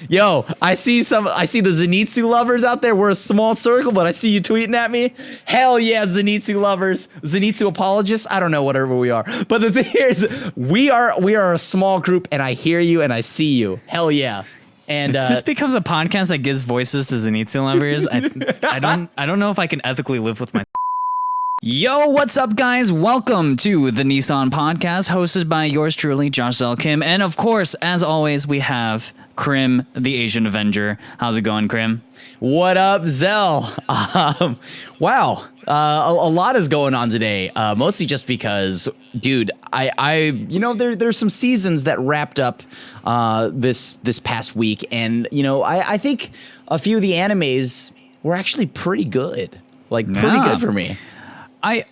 Yo, I see the Zenitsu lovers out there. We're a small circle, but I see you tweeting at me. Hell yeah, Zenitsu lovers, Zenitsu apologists. I don't know, whatever we are. But the thing is, we are a small group, and I hear you and I see you. Hell yeah. And if this becomes a podcast that gives voices to Zenitsu lovers, I don't know if I can ethically live with my. Yo, what's up, guys? Welcome to the Niisan podcast, hosted by yours truly, Xell and Crim, and of course, as always, we have Crim, the Asian Avenger. How's it going, Crim? What up, Xell? Wow, a lot is going on today. Mostly just because, dude, there's some seasons that wrapped up this past week, and I think a few of the animes were actually pretty good, pretty good for me. I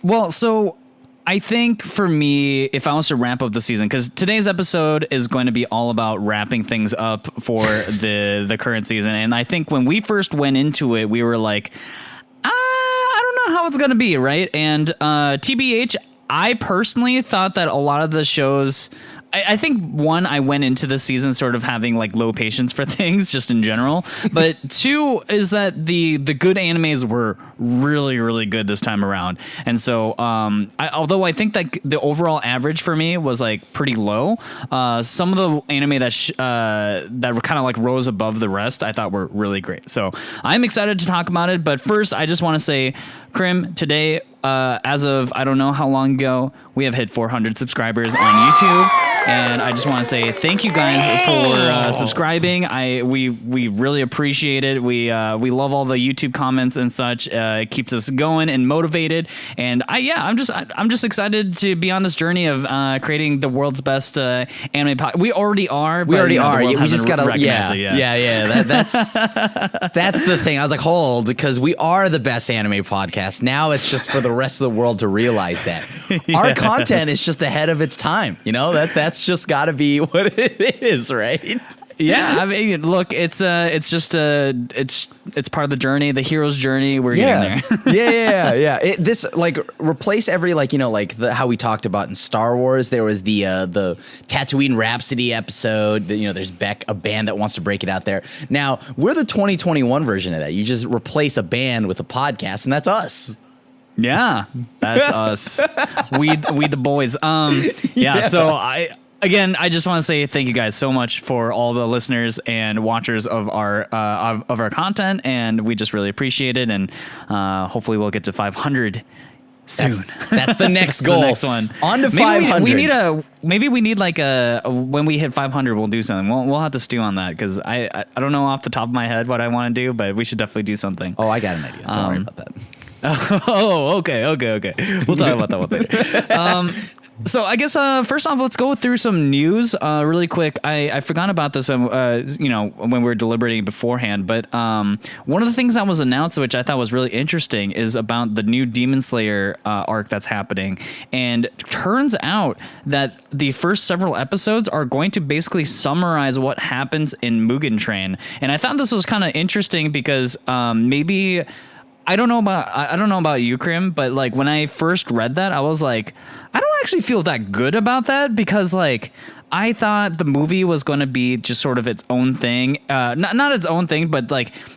think for me, if I was to wrap up the season, because today's episode is going to be all about wrapping things up for the current season. And I think when we first went into it, we were like, I don't know how it's going to be, right? And TBH, I personally thought that a lot of the shows... I think, one, I went into the season sort of having low patience for things just in general. But two is that the good animes were really, really good this time around. And so although I think that the overall average for me was pretty low, some of the anime that were kind of rose above the rest I thought were really great. So I'm excited to talk about it. But first, I just want to say, Crim, today, as of I don't know how long ago, we have hit 400 subscribers on YouTube. And I just want to say thank you guys for subscribing. We really appreciate it. We love all the YouTube comments and such. It keeps us going and motivated. And I'm just excited to be on this journey of creating the world's best anime podcast. We already are. We just gotta That's the thing. I was like, hold, because we are the best anime podcast. Now it's just for the rest of the world to realize that our content is just ahead of its time. That's just got to be what it is, right? Yeah, I mean, look, it's just it's part of the journey, the hero's journey. We're getting there. yeah. This replace every how we talked about in Star Wars. There was the Tatooine Rhapsody episode. There's Beck, a band that wants to break it out there. Now we're the 2021 version of that. You just replace a band with a podcast, and that's us. Yeah, that's us. We the boys. So I just want to say thank you guys so much for all the listeners and watchers of our content, and we just really appreciate it. And hopefully we'll get to 500 soon. That's the next goal. The next one. On to 500. Maybe we need when we hit 500, we'll do something. We'll have to stew on that, because I don't know off the top of my head what I want to do, but we should definitely do something. Oh, I got an idea. Don't worry about that. Oh, okay. We'll talk about that one later. So I guess first off, let's go through some news really quick. I forgot about this, when we were deliberating beforehand. But one of the things that was announced, which I thought was really interesting, is about the new Demon Slayer arc that's happening. And it turns out that the first several episodes are going to basically summarize what happens in Mugen Train. And I thought this was kind of interesting because maybe... I don't know about you, Crim, but when I first read that, I was like, I don't actually feel that good about that, because I thought the movie was going to be just sort of its own thing. Not its own thing, but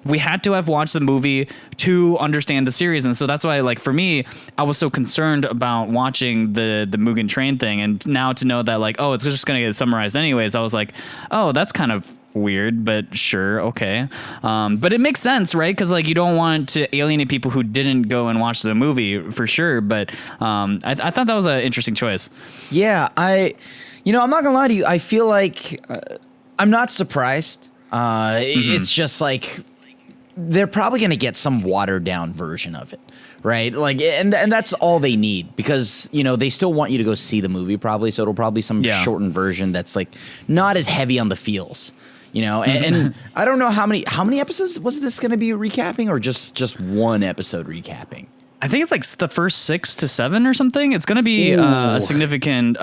we had to have watched the movie to understand the series. And so that's why, for me, I was so concerned about watching the Mugen Train thing. And now to know that it's just going to get summarized anyways, I was like, oh, that's kind of weird, but sure, okay. But it makes sense, right? Because you don't want to alienate people who didn't go and watch the movie for sure. But I thought that was an interesting choice. Yeah, I'm not gonna lie to you. I feel like I'm not surprised. It's just they're probably gonna get some watered down version of it, right? And that's all they need, because they still want you to go see the movie probably. So it'll probably be some shortened version that's not as heavy on the feels. And I don't know how many episodes was this going to be recapping, or just one episode recapping? I think it's the first 6 to 7 or something. It's going to be a significant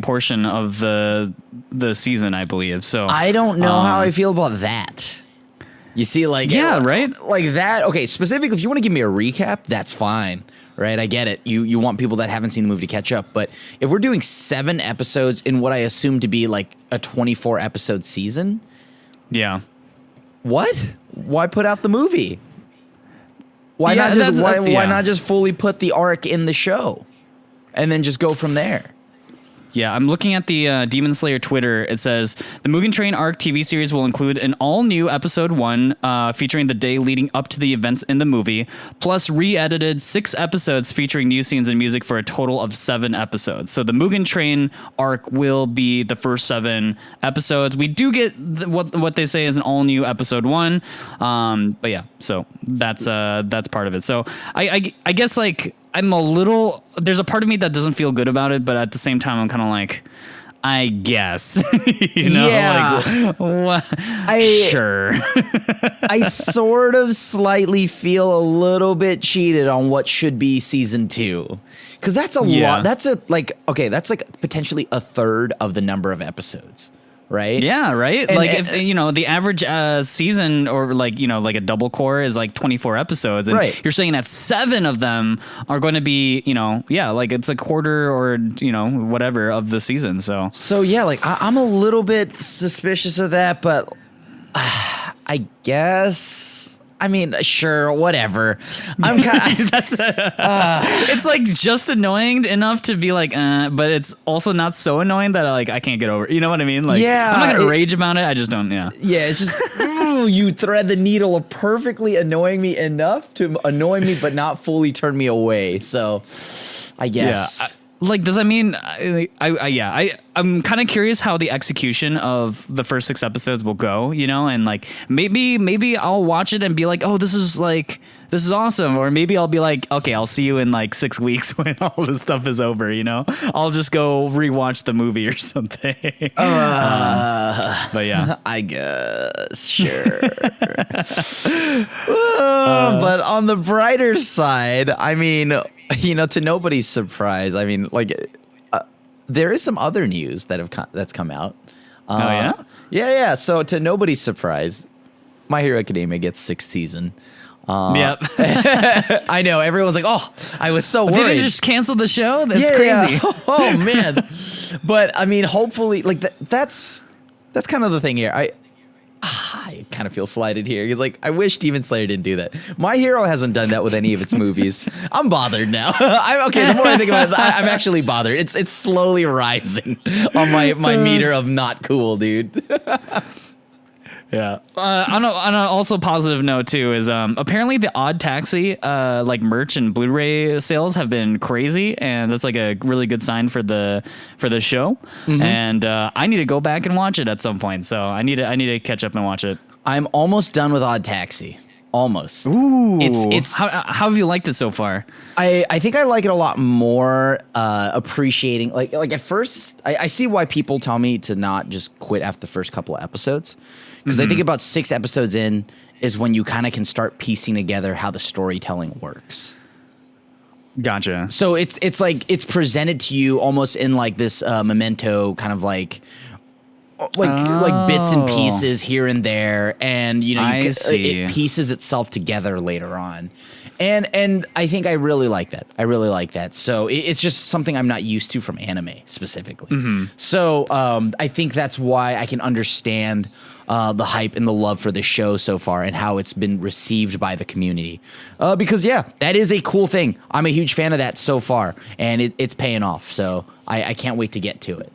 portion of the season, I believe. So I don't know how I feel about that. You see, right? That. Okay, specifically, if you want to give me a recap, that's fine. Right, I get it. You want people that haven't seen the movie to catch up, but if we're doing 7 episodes in what I assume to be a 24 episode season, Yeah. What? Why put out the movie? Why Yeah, why not just fully put the arc in the show and then just go from there? Yeah, I'm looking at the Demon Slayer Twitter. It says the Mugen Train arc TV series will include an all-new episode 1 featuring the day leading up to the events in the movie, plus re-edited 6 episodes featuring new scenes and music for a total of 7 episodes. So the Mugen Train arc will be the first 7 episodes. We do get what they say is an all-new episode 1, but yeah, so that's part of it. So I guess like. There's a part of me that doesn't feel good about it, but at the same time, I'm kind of like, I guess, Yeah. like, what? Sure. I sort of slightly feel a little bit cheated on what should be season 2. Because that's a lot. That's like potentially a third of the number of episodes. Right. Yeah. Right. And, like if the average season or like a double core is like 24 episodes, and right. You're saying that 7 of them are going to be like it's a quarter or whatever of the season. So yeah, like I'm a little bit suspicious of that, but I guess. I mean, sure, whatever. I'm kind of it's like just annoying enough to be like, but it's also not so annoying that I can't get over it. You know what I mean? Like, yeah, I'm not gonna rage about it. I just don't. Yeah. Yeah, it's just you thread the needle of perfectly annoying me enough to annoy me, but not fully turn me away. So, I guess. Yeah. Like, does that mean I'm kind of curious how the execution of the first 6 episodes will go, and like maybe I'll watch it and be like, oh, this is awesome. Or maybe I'll be like, okay, I'll see you in like 6 weeks when all this stuff is over, I'll just go rewatch the movie or something. But yeah. I guess, sure. But on the brighter side, I mean, to nobody's surprise, I mean, like, there is some other news that's come out. Oh, yeah? Yeah. So to nobody's surprise, My Hero Academia gets 6th season. Yep. I know. Everyone's like, oh, I was so worried. They didn't just cancel the show? That's crazy. Yeah. Oh, man. But, I mean, hopefully, like, that's kind of the thing here. I kind of feel slighted here. He's like, I wish Demon Slayer didn't do that. My Hero hasn't done that with any of its movies. I'm bothered now. The more I think about it, I'm actually bothered. It's slowly rising on my meter of not cool, dude. Yeah. On a also positive note too is apparently the Odd Taxi like merch and Blu-ray sales have been crazy, and that's like a really good sign for the show. Mm-hmm. And I need to go back and watch it at some point. So I need to catch up and watch it. I'm almost done with Odd Taxi. Almost. Ooh. It's how have you liked it so far? I think I like it a lot more, appreciating like at first I see why people tell me to not just quit after the first couple of episodes. Because I think about 6 episodes in is when you kind of can start piecing together how the storytelling works. Gotcha. So it's like it's presented to you almost in like this Memento kind of like bits and pieces here and there, and it pieces itself together later on. And I think I really like that. So it's just something I'm not used to from anime specifically. Mm-hmm. So I think that's why I can understand the hype and the love for the show so far and how it's been received by the community. Because, yeah, that is a cool thing. I'm a huge fan of that so far, and it's paying off. So I can't wait to get to it.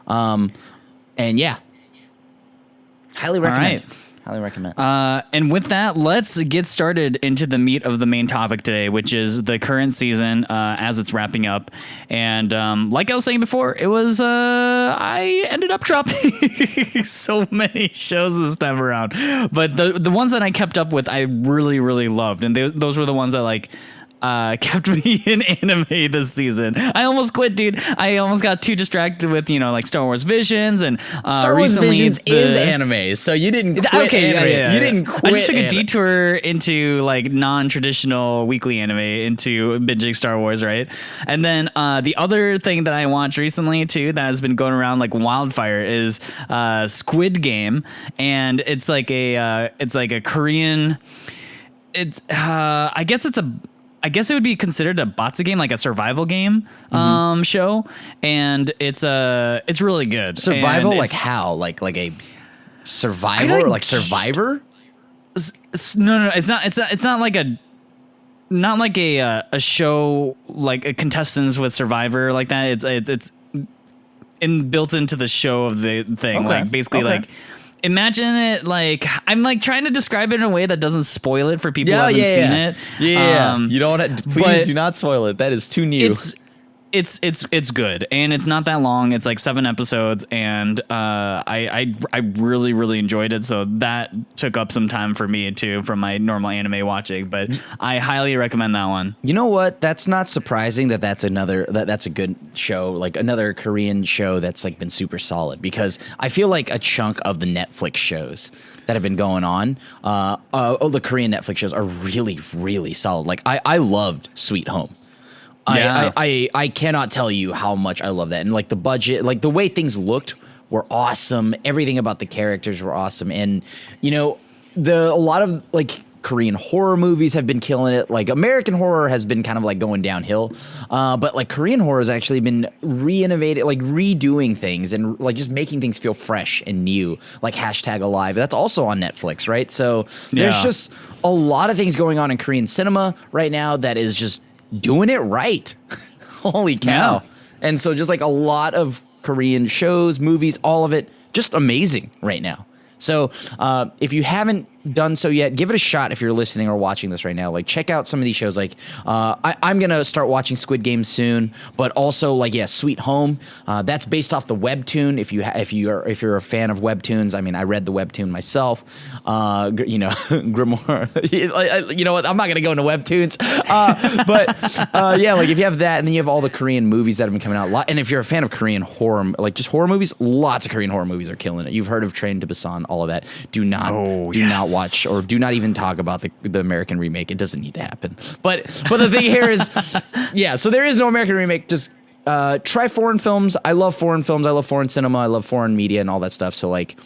And, yeah, highly recommend. All right. Highly recommend. And with that, let's get started into the meat of the main topic today, which is the current season as it's wrapping up. And like I was saying before, it was I ended up dropping so many shows this time around. But the ones that I kept up with, I really, really loved. And those were the ones that like kept me in anime this season. I almost quit, dude. I almost got too distracted with, like Star Wars Visions and Star Wars Visions is anime, so you didn't quit anime. Yeah. You didn't quit. I just took anime. a detour into like non-traditional weekly anime into binging Star Wars, right? And then the other thing that I watched recently too that has been going around like wildfire is Squid Game, and it's like a Korean. I guess it would be considered a botsa game, like a survival game show, and it's really good. Survival, like how? Like a Survivor or like Survivor? No, it's not. It's not like a show like a contestants with Survivor like that. It's built into the show of the thing. Okay. Like basically like. Imagine it like I'm like trying to describe it in a way that doesn't spoil it for people who haven't seen it. Yeah, you don't want to. Please do not spoil it. That is too new. It's good, and it's not that long. It's like 7 episodes, and I really enjoyed it. So that took up some time for me too from my normal anime watching. But I highly recommend that one. You know what? That's not surprising that's a good show, like another Korean show that's like been super solid, because I feel like a chunk of the Netflix shows that have been going on, the Korean Netflix shows are really solid. Like I loved Sweet Home. Yeah. I cannot tell you how much I love that. And like the budget, like the way things looked were awesome. Everything about the characters were awesome. And you know, a lot of like Korean horror movies have been killing it. Like American horror has been kind of like going downhill. But like Korean horror has actually been re-innovated, like redoing things and like just making things feel fresh and new, like #Alive. That's also on Netflix, right? So there's just a lot of things going on in Korean cinema right now that is just doing it right. Holy cow. Yeah. And so just like a lot of Korean shows, movies, all of it, just amazing right now. So if you haven't done so yet, give it a shot if you're listening or watching this right now. Like, check out some of these shows. Like, I'm gonna start watching Squid Game soon, but also like, Sweet Home. That's based off the webtoon. If you're a fan of webtoons, I mean, I read the webtoon myself. Grimoire. You know what? I'm not gonna go into webtoons. Like if you have that, and then you have all the Korean movies that have been coming out. And if you're a fan of Korean horror, like just horror movies, lots of Korean horror movies are killing it. You've heard of Train to Busan, all of that. Do not watch or do not even talk about the American remake. It doesn't need to happen. But the thing here is, so there is no American remake. Just try foreign films. I love foreign films. I love foreign cinema. I love foreign media and all that stuff. So like,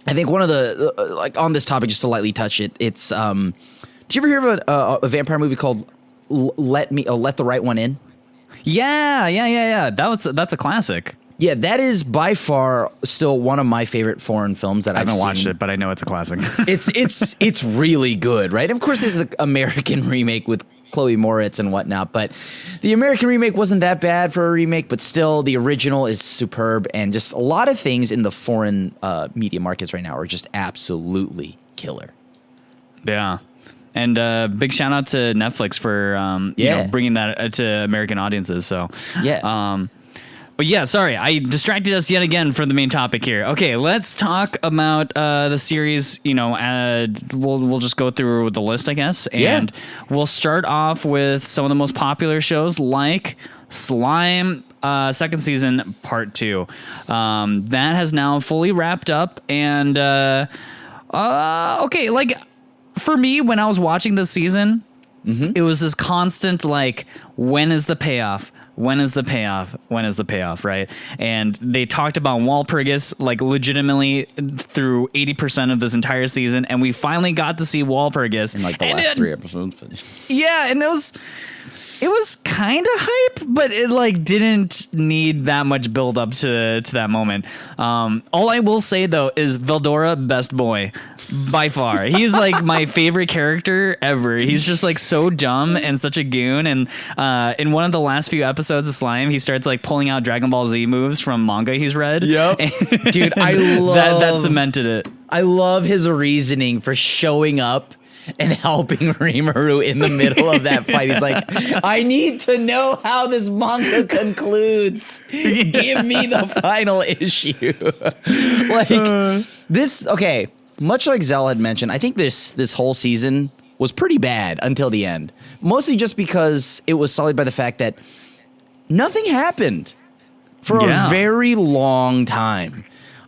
I think one of the like on this topic, just to lightly touch it, it's did you ever hear of a vampire movie called Let the Right One In? Yeah. That's a classic. Yeah, that is by far still one of my favorite foreign films that I haven't seen. watched it, but I know it's a classic. It's really good, right? Of course, there's the American remake with Chloe Moritz and whatnot, but the American remake wasn't that bad for a remake, but still, the original is superb, and just a lot of things in the foreign media markets right now are just absolutely killer. Yeah. And big shout out to Netflix for bringing that to American audiences. So But yeah, sorry, I distracted us yet again from the main topic here. Okay, let's talk about the series. You know, we'll just go through the list, I guess, and we'll start off with some of the most popular shows like Slime. Second season, part 2. That has now fully wrapped up, and okay, like for me, when I was watching this season, it was this constant like, when is the payoff? When is the payoff? When is the payoff, right? And they talked about Walpurgis like legitimately through 80% of this entire season, and we finally got to see Walpurgis in like the last 3 episodes. Yeah, and it was kind of hype, but it like didn't need that much build up to that moment. All I will say though is Veldora, best boy by far. He's like my favorite character ever. He's just like so dumb and such a goon. And in one of the last few episodes of Slime, he starts like pulling out Dragon Ball Z moves from manga he's read. Yep. Dude, I love that cemented it. I love his reasoning for showing up and helping Rimuru in the middle of that fight. He's like, I need to know how this manga concludes. Give me the final issue. Okay, much like Xell had mentioned, I think this whole season was pretty bad until the end. Mostly just because it was sullied by the fact that nothing happened for a very long time.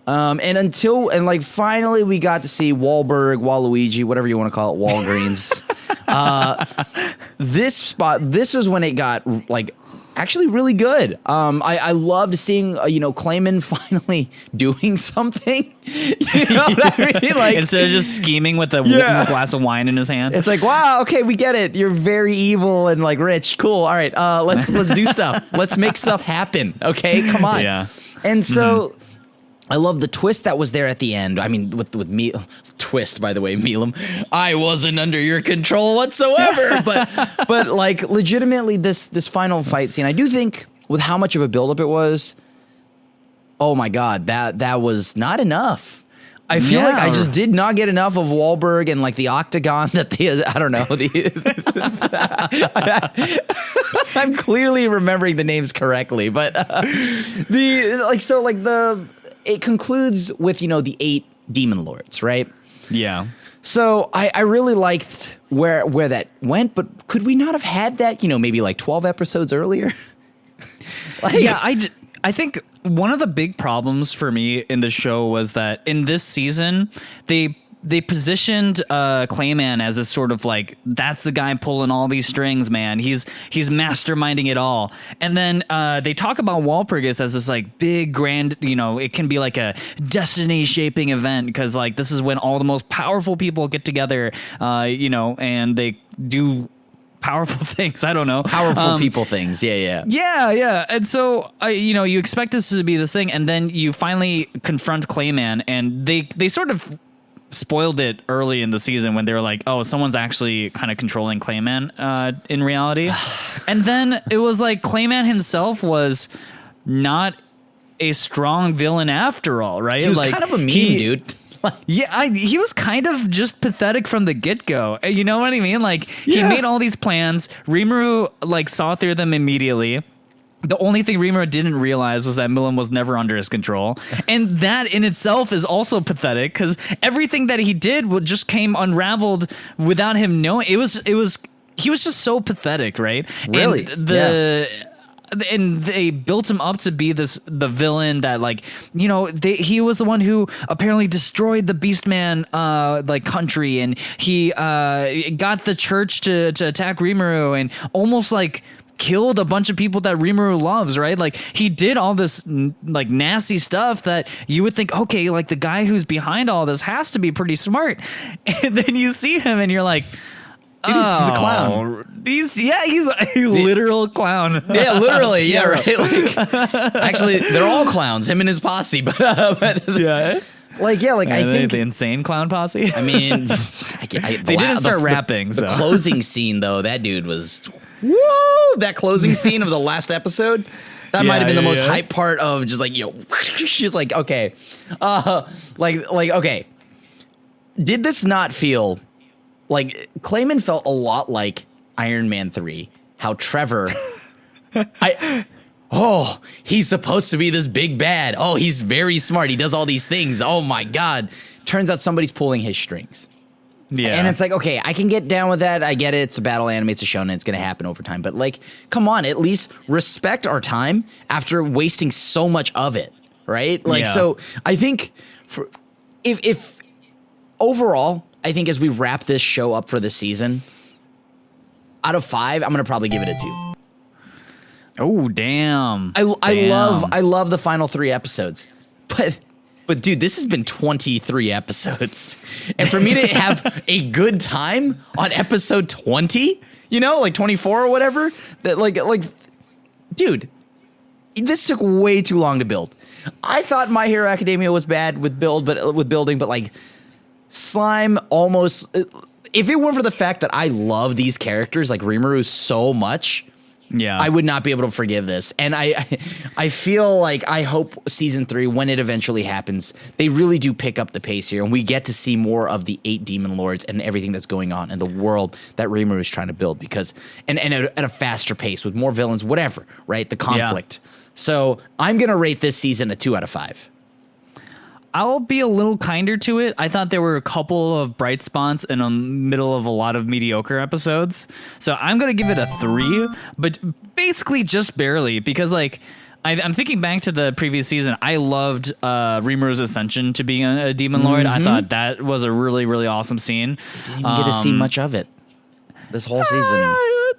And finally we got to see Waluigi, whatever you want to call it, Walgreens. This was when it got like actually really good. I loved seeing Clayman finally doing something. You know what I mean? Like, instead of just scheming with a glass of wine in his hand. It's like, wow, okay, we get it. You're very evil and like rich. Cool. All right, let's do stuff. Let's make stuff happen. Okay, come on. Yeah. And so. I love the twist that was there at the end. I mean, with me twist, by the way, Milam, I wasn't under your control whatsoever. but like legitimately, this final fight scene, I do think with how much of a buildup it was, oh my god, that was not enough. I feel like I just did not get enough of Wahlberg and like the octagon that they, I don't know. I'm clearly remembering the names correctly, but it concludes with, you know, the 8 demon lords, right? Yeah. So I really liked where that went, but could we not have had that, you know, maybe like 12 episodes earlier? I think one of the big problems for me in the show was that in this season, they positioned Clayman as a sort of like, that's the guy pulling all these strings, man. He's masterminding it all. And then they talk about Walpurgis as this like big grand, you know, it can be like a destiny shaping event because like this is when all the most powerful people get together, you know, and they do powerful things. I don't know. Powerful people things. Yeah. And so, you know, you expect this to be this thing, and then you finally confront Clayman, and they sort of spoiled it early in the season when they were like, oh, someone's actually kind of controlling Clayman in reality. And then it was like Clayman himself was not a strong villain after all, right? He was like, kind of a meme, dude. Yeah, he was kind of just pathetic from the get-go. You know what I mean? Like, he made all these plans. Rimuru, like, saw through them immediately. The only thing Rimuru didn't realize was that Milim was never under his control. And that in itself is also pathetic, because everything that he did just came unraveled without him knowing. He was just so pathetic, right? Really? And they built him up to be the villain that, like, you know, he was the one who apparently destroyed the Beastman like country, and he got the church to attack Rimuru and almost like killed a bunch of people that Rimuru loves, right? Like, he did all this like nasty stuff that you would think, okay, like the guy who's behind all this has to be pretty smart. And then you see him and you're like, dude, he's a clown. He's a literal clown. Yeah, literally. Yeah, right. Like, actually, they're all clowns. Him and his posse. But yeah. Like, yeah, like I think the insane clown posse. I mean, they didn't start rapping. The closing scene, though, that dude was woo. That closing scene of the last episode. That might have been the most hype part of just like, yo, she's like, okay, like okay. Did this not feel like Clayman felt a lot like Iron Man 3, how Trevor, he's supposed to be this big bad. Oh, he's very smart. He does all these things. Oh my God. Turns out somebody's pulling his strings. Yeah. And it's like, okay, I can get down with that. I get it. It's a battle anime. It's a shonen. It's going to happen over time. But like, come on, at least respect our time after wasting so much of it. Right? Like, so I think if overall, I think as we wrap this show up for this season, out of 5, I'm going to probably give it a 2. Oh, damn. I love the final 3 episodes. But dude, this has been 23 episodes. And for me to have a good time on episode 20, you know, like 24 or whatever, that like dude, this took way too long to build. I thought My Hero Academia was bad with building, but like Slime almost, if it weren't for the fact that I love these characters like Rimuru so much, I would not be able to forgive this. And I feel like I hope season 3, when it eventually happens, they really do pick up the pace here and we get to see more of the 8 demon lords and everything that's going on in the world that Rimuru is trying to build, because and at a faster pace with more villains, whatever, right? The conflict. So I'm going to rate this season a 2 out of 5. I'll be a little kinder to it. I thought there were a couple of bright spots in the middle of a lot of mediocre episodes. So I'm going to give it a 3, but basically just barely, because like I'm thinking back to the previous season. I loved Rimuru's ascension to being a demon lord. I thought that was a really, really awesome scene. Didn't even get to see much of it this whole season.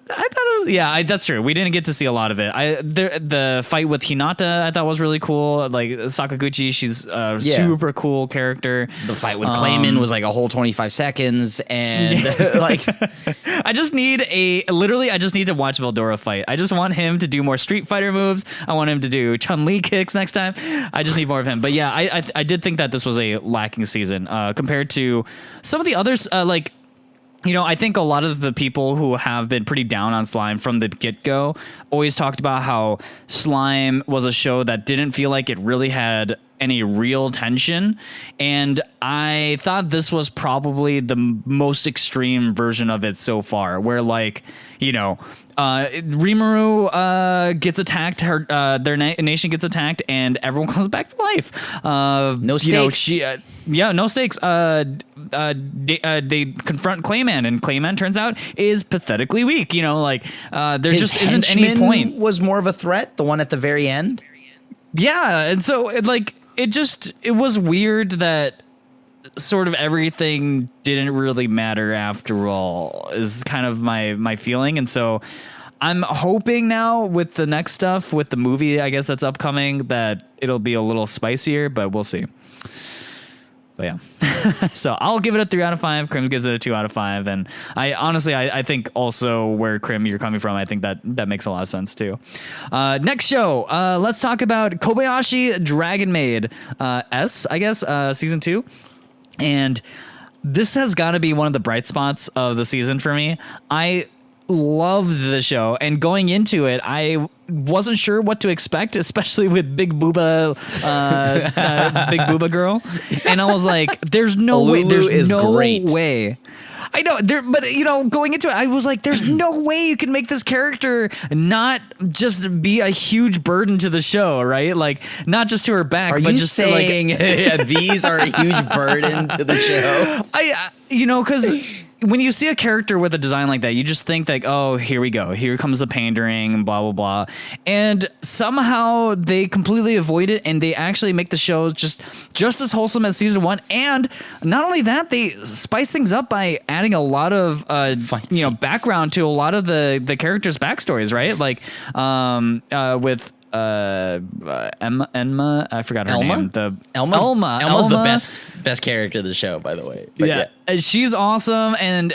I thought it that's true. We didn't get to see a lot of it. The fight with Hinata I thought was really cool. Like Sakaguchi, she's a super cool character. The fight with Clayman was like a whole 25 seconds, and like I just need to watch Veldora fight. I just want him to do more Street Fighter moves. I want him to do Chun-Li kicks next time. I just need more of him. But yeah, I did think that this was a lacking season compared to some of the others. I think a lot of the people who have been pretty down on Slime from the get-go always talked about how Slime was a show that didn't feel like it really had any real tension. And I thought this was probably the most extreme version of it so far, where Rimuru gets attacked, their nation gets attacked, and everyone comes back to life. No stakes. No stakes. They confront Clayman, and Clayman turns out is pathetically weak. There His just isn't any point. Was more of a threat, the one at the very end. Yeah, and so it was weird that sort of everything didn't really matter after all, is kind of my feeling. And so I'm hoping now with the next stuff, with the movie, I guess that's upcoming, that it'll be a little spicier, but we'll see. But yeah, so I'll give it a 3 out of 5. Crim gives it a 2 out of 5. And I think also where Crim you're coming from, I think that makes a lot of sense too. Next show, let's talk about Kobayashi Dragon Maid S, I guess, season 2. And this has got to be one of the bright spots of the season for me. I loved the show, and going into it, I wasn't sure what to expect, especially with Big Booba girl. And I was like, "There's no way. There's no way." I know, but going into it, I was like, "There's no way you can make this character not just be a huge burden to the show, right? Like, not just to her back, but just saying these are a huge burden to the show." Because when you see a character with a design like that, you just think like, oh, here we go. Here comes the pandering, blah, blah, blah. And somehow they completely avoid it, and they actually make the show just as wholesome as season 1. And not only that, they spice things up by adding a lot of background to a lot of the characters' backstories, right? Like with Emma, I forgot her name. Elma's the best character of the show, by the way. But yeah, she's awesome, and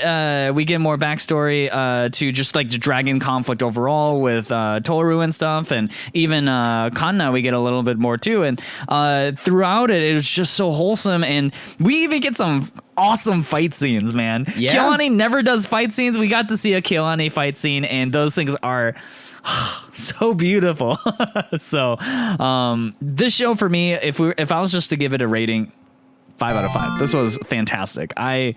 we get more backstory to just like the dragon conflict overall with Toru and stuff, and even Kanna we get a little bit more too. And throughout it was just so wholesome, and we even get some awesome fight scenes, man. Yeah. Kyoani never does fight scenes. We got to see a Kyoani fight scene, and those things are so beautiful. So this show for me, if I was just to give it a rating, 5 out of 5. This was fantastic. I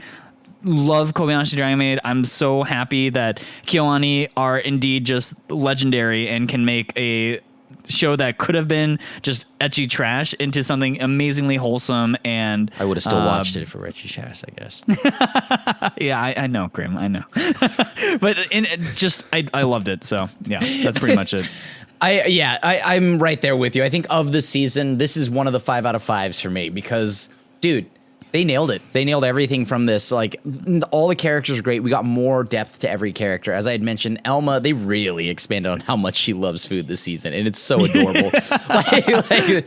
love Kobayashi Dragon Maid. I'm so happy that Kyoani are indeed just legendary and can make a show that could have been just ecchi trash into something amazingly wholesome. And I would have still watched it for ecchi trash, I guess. Yeah, I know, Grim. I know. But I loved it. So yeah, that's pretty much it. I'm right there with you. I think of the season, this is one of the 5 out of 5s for me because, dude, they nailed it. They nailed everything from this. Like, all the characters are great. We got more depth to every character. As I had mentioned, Elma, they really expanded on how much she loves food this season, and it's so adorable. like, they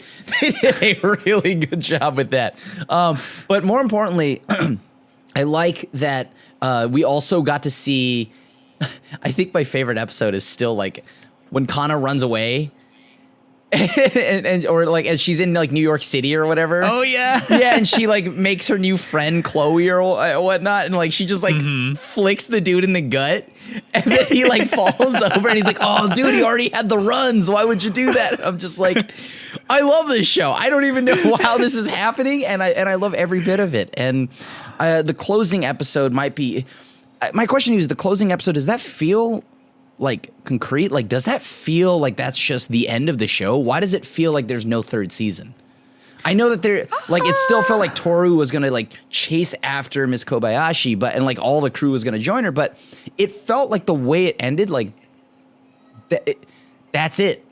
did a really good job with that. But more importantly, I like that we also got to see, I think my favorite episode is still like when Kana runs away. and she's in like New York City or whatever. Oh yeah. Yeah, and she like makes her new friend Chloe or whatnot, and like she just like flicks the dude in the gut, and then he like falls over, and he's like, "Oh, dude, he already had the runs. Why would you do that?" I'm just like, I love this show. I don't even know how this is happening, and I love every bit of it. And the closing episode might be. My question is, the closing episode, does that feel like concrete? Like, does that feel like that's just the end of the show? Why does it feel like there's no third season? I know that it still felt like Toru was gonna like chase after Miss Kobayashi, and like all the crew was gonna join her, but it felt like the way it ended, like that's it.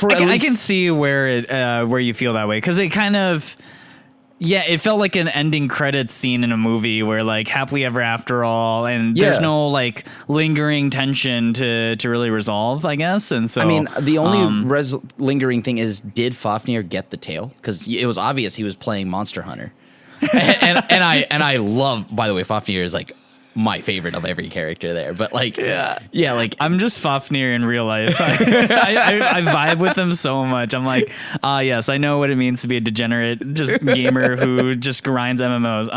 I can see where you feel that way, because it kind of, Yeah, it felt like an ending credits scene in a movie where like happily ever after all, and there's no like lingering tension to really resolve, I guess. And so I mean, the only lingering thing is, did Fafnir get the tail? Because it was obvious he was playing Monster Hunter, and I love. By the way, Fafnir is like my favorite of every character there, but like, yeah, like I'm just Fafnir in real life. I vibe with him so much. I'm like, yes, I know what it means to be a degenerate, just gamer who just grinds MMOs.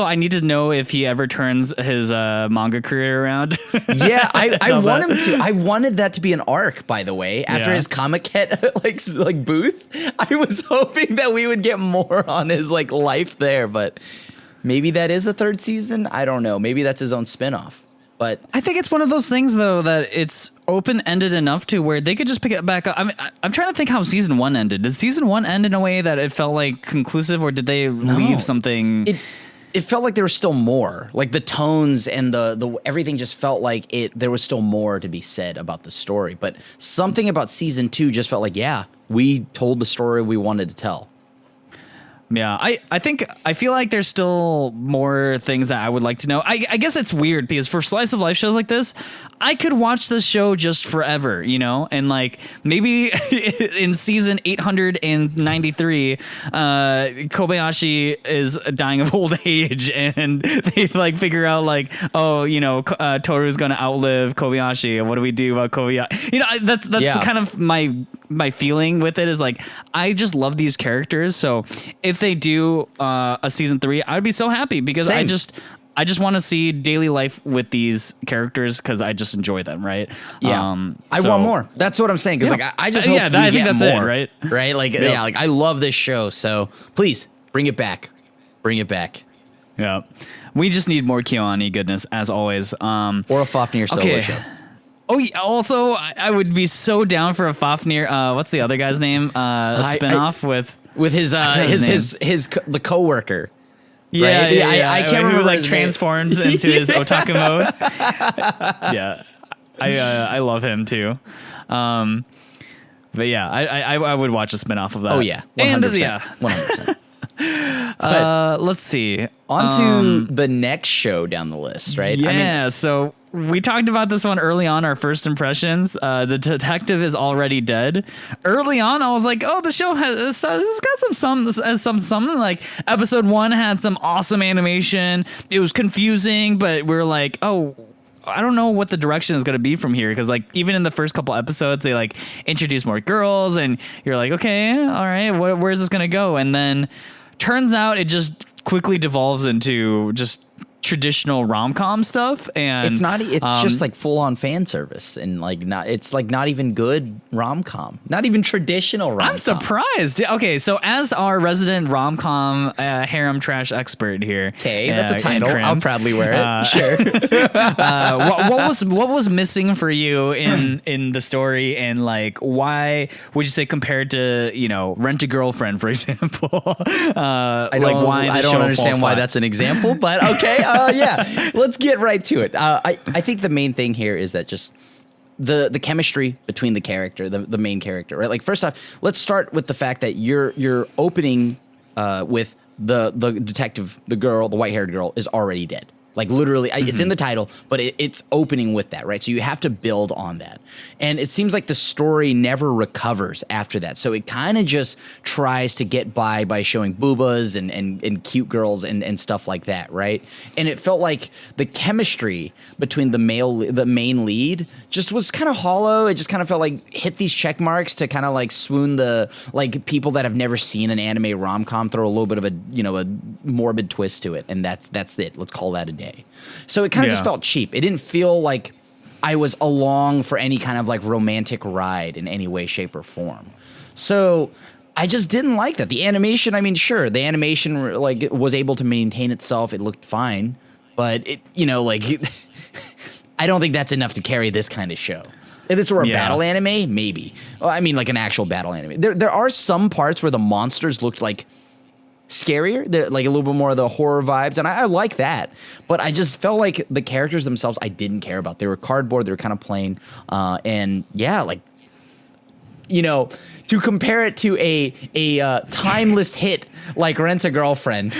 I need to know if he ever turns his manga career around. Yeah, I want him to. I wanted that to be an arc, by the way, after his Comiket like booth. I was hoping that we would get more on his like life there, but maybe that is a third season. I don't know. Maybe that's his own spinoff. But I think it's one of those things, though, that it's open-ended enough to where they could just pick it back up. I mean, I'm trying to think how season 1 ended. Did season 1 end in a way that it felt like conclusive, or did they leave something? It felt like there was still more. Like the tones and the everything just felt like there was still more to be said about the story. But something about season 2 just felt like, yeah, we told the story we wanted to tell. Yeah, I feel like there's still more things that I would like to know. I guess it's weird because for slice of life shows like this, I could watch this show just forever, you know? And like maybe in season 893, Kobayashi is dying of old age and they like figure out like, oh, you know, Toru's going to outlive Kobayashi. And what do we do about Kobayashi? You know, that's kind of my feeling with it is like, I just love these characters. So if they do a season 3, I'd be so happy because Same. I just want to see daily life with these characters because I just enjoy them, right? Yeah, I want more. That's what I'm saying. Because like I just hope I think that's more, right? Right? Like like I love this show, so please bring it back. Bring it back. Yeah, we just need more Kyoani goodness as always. Or a Fafnir solo show. Oh, yeah, also I would be so down for a Fafnir. What's the other guy's name? A spinoff with his the coworker. Yeah, right? I can't remember who like transforms into his otaku mode. Yeah, I love him too. But yeah, I would watch a spinoff of that. Oh yeah, 100%. 100%. Let's see. On to the next show down the list, right? Yeah. So we talked about this one early on, our first impressions. The detective is already dead. Early on, I was like, "Oh, the show has got some like episode 1 had some awesome animation. It was confusing, but we're like, oh." I don't know what the direction is going to be from here because like even in the first couple episodes they like introduce more girls and you're like, okay, all right, where's this going to go? And then turns out it just quickly devolves into just traditional rom-com stuff, and it's just like full-on fan service and like not even good rom-com, not even traditional rom-com. I'm surprised. Okay, so as our resident rom-com harem trash expert here, okay, that's a title. I'll proudly wear it. Sure. What was missing for you in the story, and like why would you say compared to Rent a Girlfriend, for example? I don't understand why that's an example, but okay. Yeah, let's get right to it. I think the main thing here is that just the chemistry between the character, the main character, right? Like first off, let's start with the fact that you're opening with the detective, the white-haired girl is already dead. Like literally, it's in the title, but it's opening with that, right? So you have to build on that. And it seems like the story never recovers after that. So it kind of just tries to get by showing boobas and cute girls and stuff like that, right? And it felt like the chemistry between the main lead just was kind of hollow. It just kind of felt like hit these check marks to kind of like swoon the like people that have never seen an anime rom-com, throw a little bit of a morbid twist to it, and that's it. Let's call that a day. So it kind of just felt cheap. It didn't feel like I was along for any kind of like romantic ride in any way, shape, or form. So I just didn't like that. The animation, I mean, sure, the animation like it was able to maintain itself. It looked fine, but I don't think that's enough to carry this kind of show. If this were a battle anime, maybe. Well, I mean, like an actual battle anime. There are some parts where the monsters looked like scarier, like a little bit more of the horror vibes, and I like that, but I just felt like the characters themselves I didn't care about. They were cardboard, they were kind of plain, and yeah, like to compare it to a timeless hit like Rent a Girlfriend.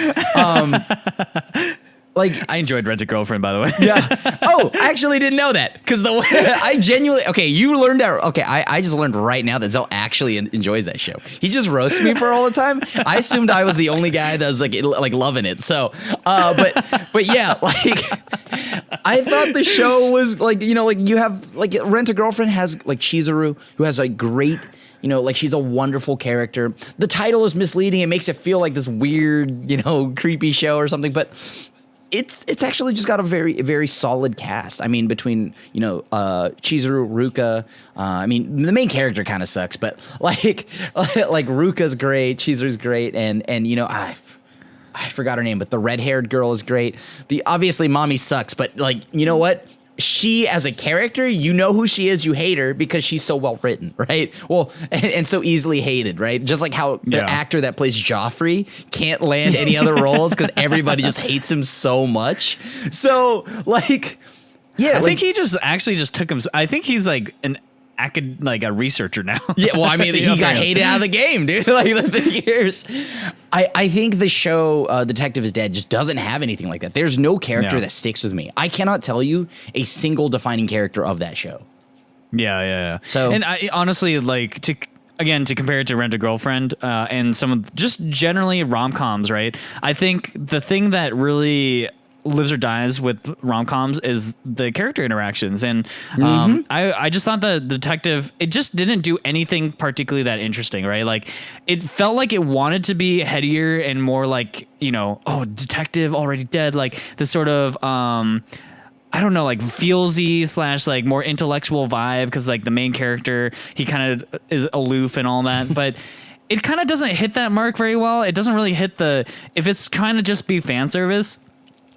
Like, I enjoyed Rent a Girlfriend, by the way. Yeah. Oh, I actually didn't know that because I genuinely. Okay, you learned that. Okay, I just learned right now that Xell actually enjoys that show. He just roasts me for all the time. I assumed I was the only guy that was like loving it. So, but yeah, like I thought the show was like you have like Rent a Girlfriend has like Chizuru, who has like great. Like she's a wonderful character. The title is misleading. It makes it feel like this weird, creepy show or something. But it's actually just got a very, very solid cast. I mean, between, Chizuru, Ruka. I mean, the main character kind of sucks, but like Ruka's great. Chizuru's great. And I forgot her name, but the red-haired girl is great. Obviously, mommy sucks, but like, you know what? She, as a character, you know who she is. You hate her because she's so well written, right? Well, and so easily hated, right? Just like how the actor that plays Joffrey can't land any other roles because everybody just hates him so much. So, like, yeah, I think he just took him. I think he's like a researcher now. Yeah, well, I mean, he got hated out of the game, dude. Like the years. I think the show Detective is Dead just doesn't have anything like that. There's no character that sticks with me. I cannot tell you a single defining character of that show. Yeah. So, and I honestly like to compare it to Rent a Girlfriend and some of just generally rom-coms, right? I think the thing that really lives or dies with rom-coms is the character interactions, and I just thought the detective, it just didn't do anything particularly that interesting, right? Like it felt like it wanted to be headier and more like detective already dead, like this sort of I don't know, like feelsy / like more intellectual vibe, because like the main character, he kind of is aloof and all that, but it kind of doesn't hit that mark very well. It doesn't really hit if it's kind of just be fan service,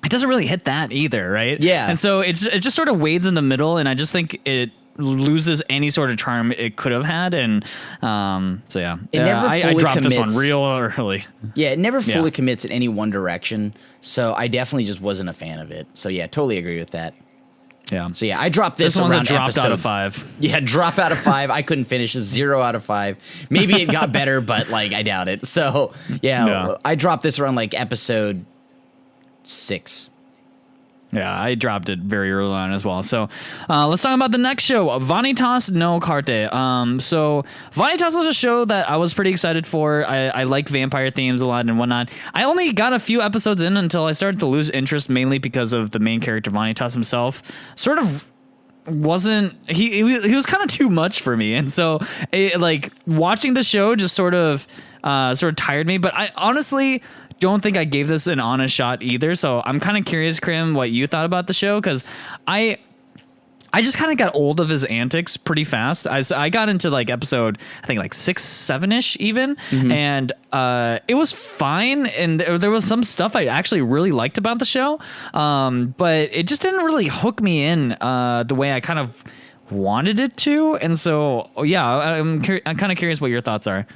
it doesn't really hit that either, right? Yeah. And so it just sort of wades in the middle, and I just think it loses any sort of charm it could have had. And so yeah, it never fully I dropped commits. This one real early. Yeah, it never fully commits in any one direction. So I definitely just wasn't a fan of it. So yeah, totally agree with that. Yeah. So yeah, I dropped this one's around a drop episode out of 5. Yeah, drop out of 5. I couldn't finish it. 0 out of 5. Maybe it got better, but like I doubt it. So yeah. I dropped this around like episode 6. Yeah, I dropped it very early on as well. So let's talk about the next show, Vanitas No Carte. So Vanitas was a show that I was pretty excited for. I like vampire themes a lot and whatnot. I only got a few episodes in until I started to lose interest, mainly because of the main character, Vanitas himself. Sort of wasn't... He was kind of too much for me. And so like watching the show just sort of tired me. But I honestly don't think I gave this an honest shot either. So I'm kind of curious, Crim, what you thought about the show, because I just kind of got old of his antics pretty fast. I got into like episode, I think like 6, 7-ish even, and it was fine. And there was some stuff I actually really liked about the show, but it just didn't really hook me in the way I kind of wanted it to. And so, yeah, I'm kind of curious what your thoughts are.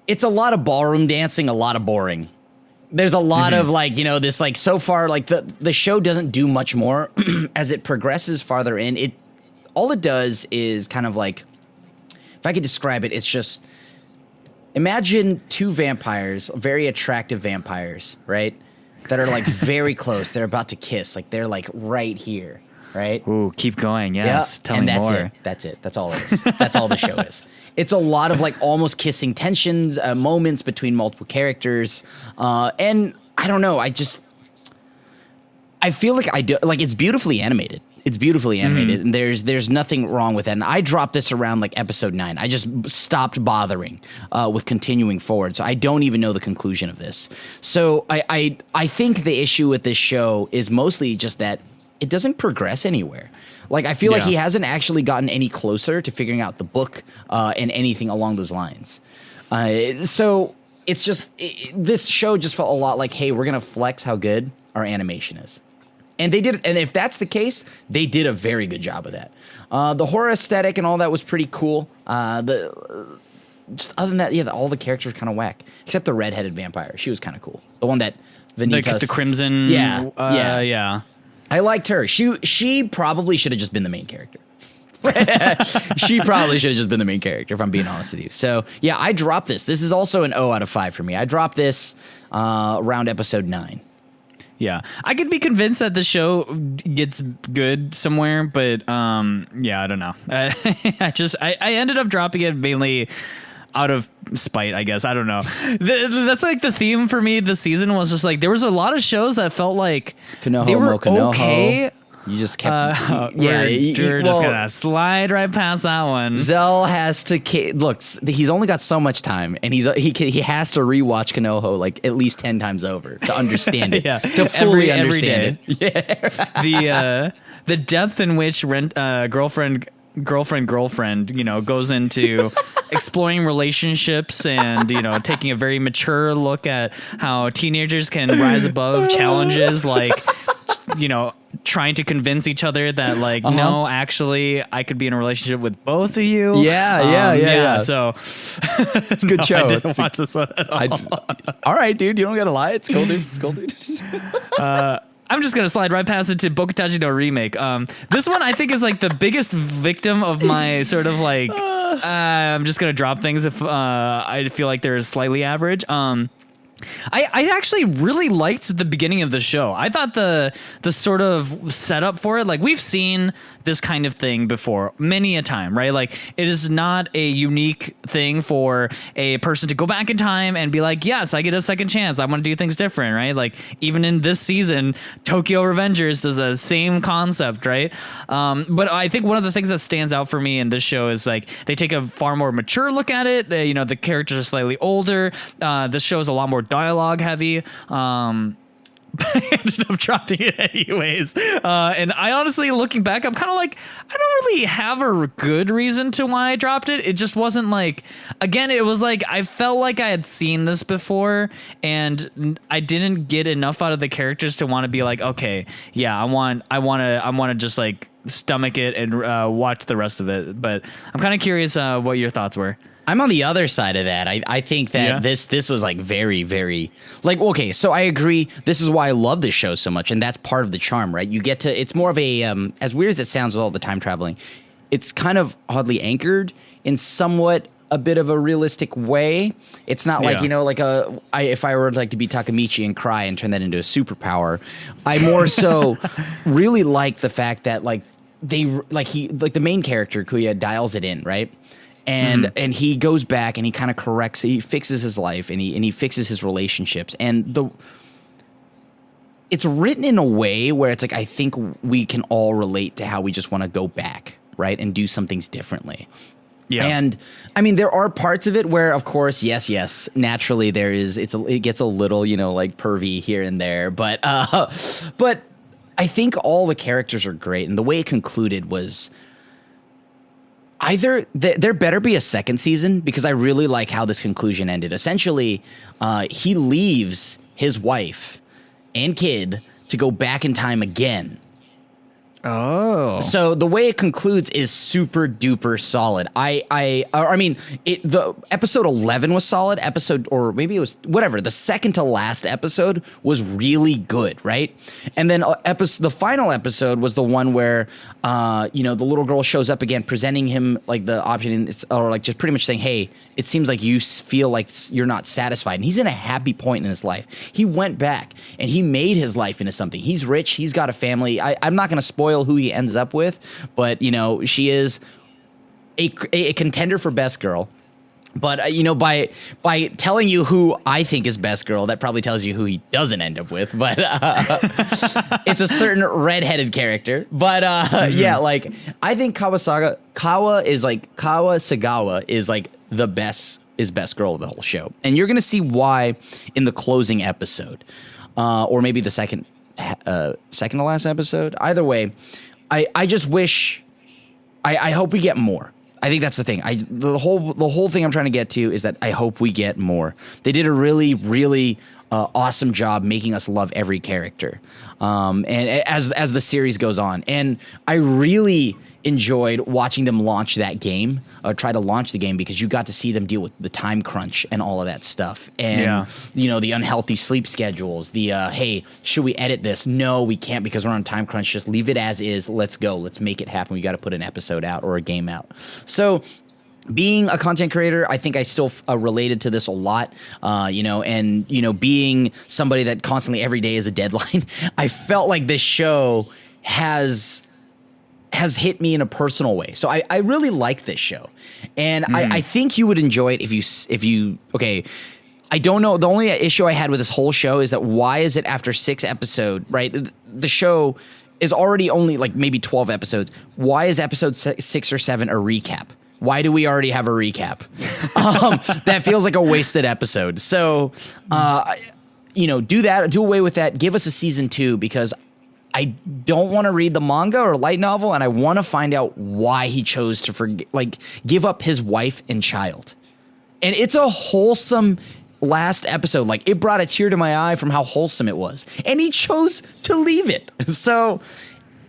It's a lot of ballroom dancing, a lot of boring. There's a lot of like, this like so far, like the show doesn't do much more as it progresses farther in. All it does is kind of like, if I could describe it, it's just imagine 2 vampires, very attractive vampires, right? That are like very close. They're about to kiss. Like they're like right here, right? Ooh, keep going. Yes. Yeah. Tell and me that's more. it. That's it. That's all it is. That's all the show is. It's a lot of like almost kissing tensions, moments between multiple characters. And I don't know. I feel like it's beautifully animated. It's beautifully animated, and there's nothing wrong with that. And I dropped this around like episode 9. I just stopped bothering with continuing forward. So I don't even know the conclusion of this. So I think the issue with this show is mostly just that it doesn't progress anywhere. Like, I feel like he hasn't actually gotten any closer to figuring out the book and anything along those lines. So it's just, this show just felt a lot like, hey, we're going to flex how good our animation is. And they did, and if that's the case, they did a very good job of that. The horror aesthetic and all that was pretty cool. Just other than that, all the characters are kind of whack. Except the redheaded vampire. She was kind of cool. The one that Vanitas... The crimson... Yeah. Yeah. I liked her. She probably should have just been the main character. She probably should have just been the main character, if I'm being honest with you. So yeah, I dropped this. This is also an O out of 5 for me. I dropped this around episode 9. Yeah, I could be convinced that the show gets good somewhere, but yeah, I don't know. I ended up dropping it mainly out of spite, I guess. I don't know. That's like the theme for me this season was just like there was a lot of shows that felt like Kanojo Mo Kanojo. Okay. You just kept, we're just gonna slide right past that one. Xell has to look. He's only got so much time, and he has to rewatch Kanojo like at least 10 times over to understand it, to fully understand it. Yeah, the depth in which girlfriend, goes into exploring relationships and, taking a very mature look at how teenagers can rise above challenges like, trying to convince each other that like, no, actually I could be in a relationship with both of you. Yeah. So it's a good show. I didn't watch this one at all. All right, dude. You don't gotta lie. It's cool, dude. I'm just gonna slide right past it to Bokutachi no Remake. This one I think is like the biggest victim of my sort of like I'm just gonna drop things if I feel like they're slightly average. I actually really liked the beginning of the show. I thought the sort of setup for it, like we've seen this kind of thing before many a time, right? Like it is not a unique thing for a person to go back in time and be like, yes, I get a second chance. I want to do things different, right? Like even in this season, Tokyo Revengers does the same concept, right? But I think one of the things that stands out for me in this show is like they take a far more mature look at it. The characters are slightly older. This show is a lot more dialogue heavy. But I ended up dropping it anyways. And I honestly, looking back, I'm kind of like, I don't really have a good reason to why I dropped it. It just wasn't like, again, it was like, I felt like I had seen this before and I didn't get enough out of the characters to want to be like, okay, yeah, I want to just like stomach it and watch the rest of it. But I'm kind of curious what your thoughts were. I'm on the other side of that. I think that this was like very, very like, okay, so I agree. This is why I love this show so much. And that's part of the charm, right? You get to, it's more of a, as weird as it sounds with all the time traveling, it's kind of oddly anchored in somewhat a bit of a realistic way. It's not like, if I were like to be Takemichi and cry and turn that into a superpower, I more so really like the fact that like the main character, Kuya, dials it in, right? And he goes back and he kind of corrects, he fixes his life and he fixes his relationships. And it's written in a way where it's like, I think we can all relate to how we just want to go back, right? And do some things differently. Yeah. And I mean, there are parts of it where, of course, yes, naturally it gets a little, like pervy here and there, but I think all the characters are great. And the way it concluded was, either there better be a second season because I really like how this conclusion ended. Essentially, he leaves his wife and kid to go back in time again. Oh. So the way it concludes is super duper solid. I mean, the episode 11 was solid. Or maybe it was whatever. The second to last episode was really good, right? And then the final episode was the one where, the little girl shows up again, presenting him like the option, or like just pretty much saying, "Hey, it seems like you feel like you're not satisfied." And he's in a happy point in his life. He went back and he made his life into something. He's rich. He's got a family. I'm not going to spoil who he ends up with, but she is a contender for best girl. But by telling you who I think is best girl, that probably tells you who he doesn't end up with. But it's a certain redheaded character. But yeah, like I think Kawasagawa is like the best girl of the whole show, and you're gonna see why in the closing episode, or maybe the second to last episode. Either way, I just wish, I hope we get more. I think that's the thing. The whole thing I'm trying to get to is that I hope we get more. They did a really, really awesome job making us love every character. And as the series goes on, and I really enjoyed watching them launch that game, or try to launch the game, because you got to see them deal with the time crunch and all of that stuff. And, the unhealthy sleep schedules, hey, should we edit this? No, we can't because we're on time crunch. Just leave it as is. Let's go. Let's make it happen. We got to put an episode out or a game out. So being a content creator, I think I still related to this a lot, being somebody that constantly every day is a deadline, I felt like this show has hit me in a personal way. So I really like this show. And I think you would enjoy it if you okay, I don't know. The only issue I had with this whole show is that why is it after 6 episodes, right? The show is already only like maybe 12 episodes. Why is episode 6 or 7 a recap? Why do we already have a recap? That feels like a wasted episode. So, do that, do away with that. Give us a season 2, because I don't want to read the manga or light novel, and I want to find out why he chose to give up his wife and child. And it's a wholesome last episode. Like, it brought a tear to my eye from how wholesome it was. And he chose to leave it. So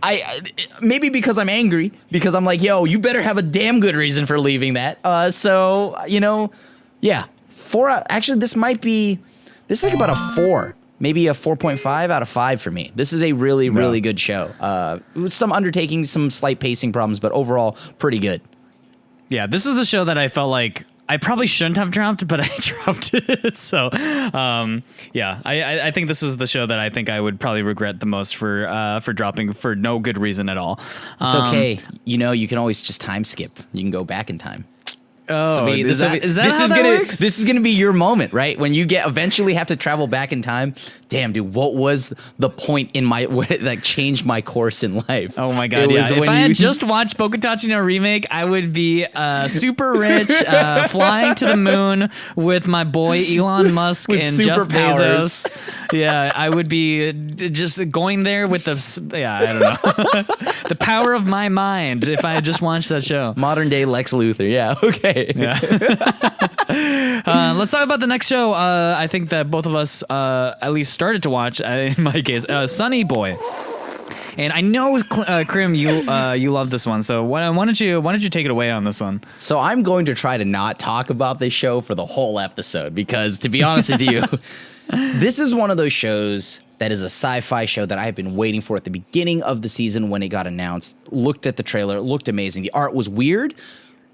I maybe because I'm angry, because I'm like, yo, you better have a damn good reason for leaving that. Yeah. 4, actually, this is like about a 4. Maybe a 4.5 out of 5 for me. This is a really, really good show. With some undertakings, some slight pacing problems, but overall pretty good. Yeah, this is the show that I felt like I probably shouldn't have dropped, but I dropped it. So, I think this is the show that I think I would probably regret the most for dropping for no good reason at all. It's okay. You can always just time skip. You can go back in time. Oh, this is gonna be your moment, right? When you eventually have to travel back in time. Damn, dude, what was the point in that changed my course in life? Oh my god, yeah. If I had just watched Bokutachi no Remake, I would be super rich, flying to the moon with my boy Elon Musk and Jeff Bezos. Yeah, I would be just going there with I don't know. The power of my mind if I had just watched that show. Modern day Lex Luthor, yeah, okay. Yeah. Let's talk about the next show. I think that both of us at least started to watch, in my case, Sonny Boy. And I know, Crim, you love this one. So why don't you take it away on this one? So I'm going to try to not talk about this show for the whole episode, because to be honest with you, this is one of those shows that is a sci-fi show that I've been waiting for at the beginning of the season when it got announced. Looked at the trailer, it looked amazing. The art was weird,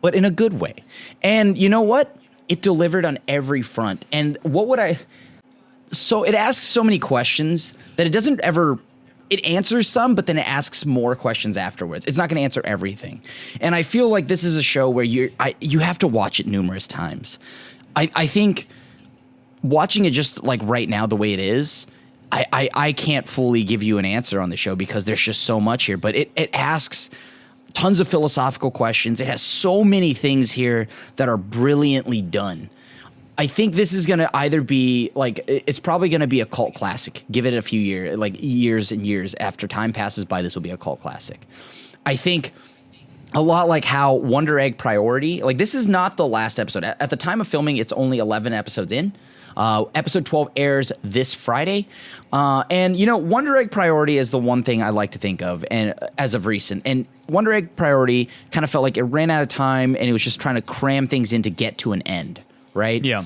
but in a good way. And you know what? It delivered on every front. And so it asks so many questions that it answers some, but then it asks more questions afterwards. It's not going to answer everything. And I feel like this is a show where you have to watch it numerous times. I think watching it just like right now, the way it is, I can't fully give you an answer on the show because there's just so much here, but it asks tons of philosophical questions. It has so many things here that are brilliantly done. I think this is going to either be it's probably going to be a cult classic. Give it a few years and years after time passes by, this will be a cult classic. I think a lot like how Wonder Egg Priority, this is not the last episode. At the time of filming, it's only 11 episodes in. Episode 12 airs this Friday. And Wonder Egg Priority is the one thing I like to think of, and as of recent. And Wonder Egg Priority kind of felt like it ran out of time and it was just trying to cram things in to get to an end, right? Yeah.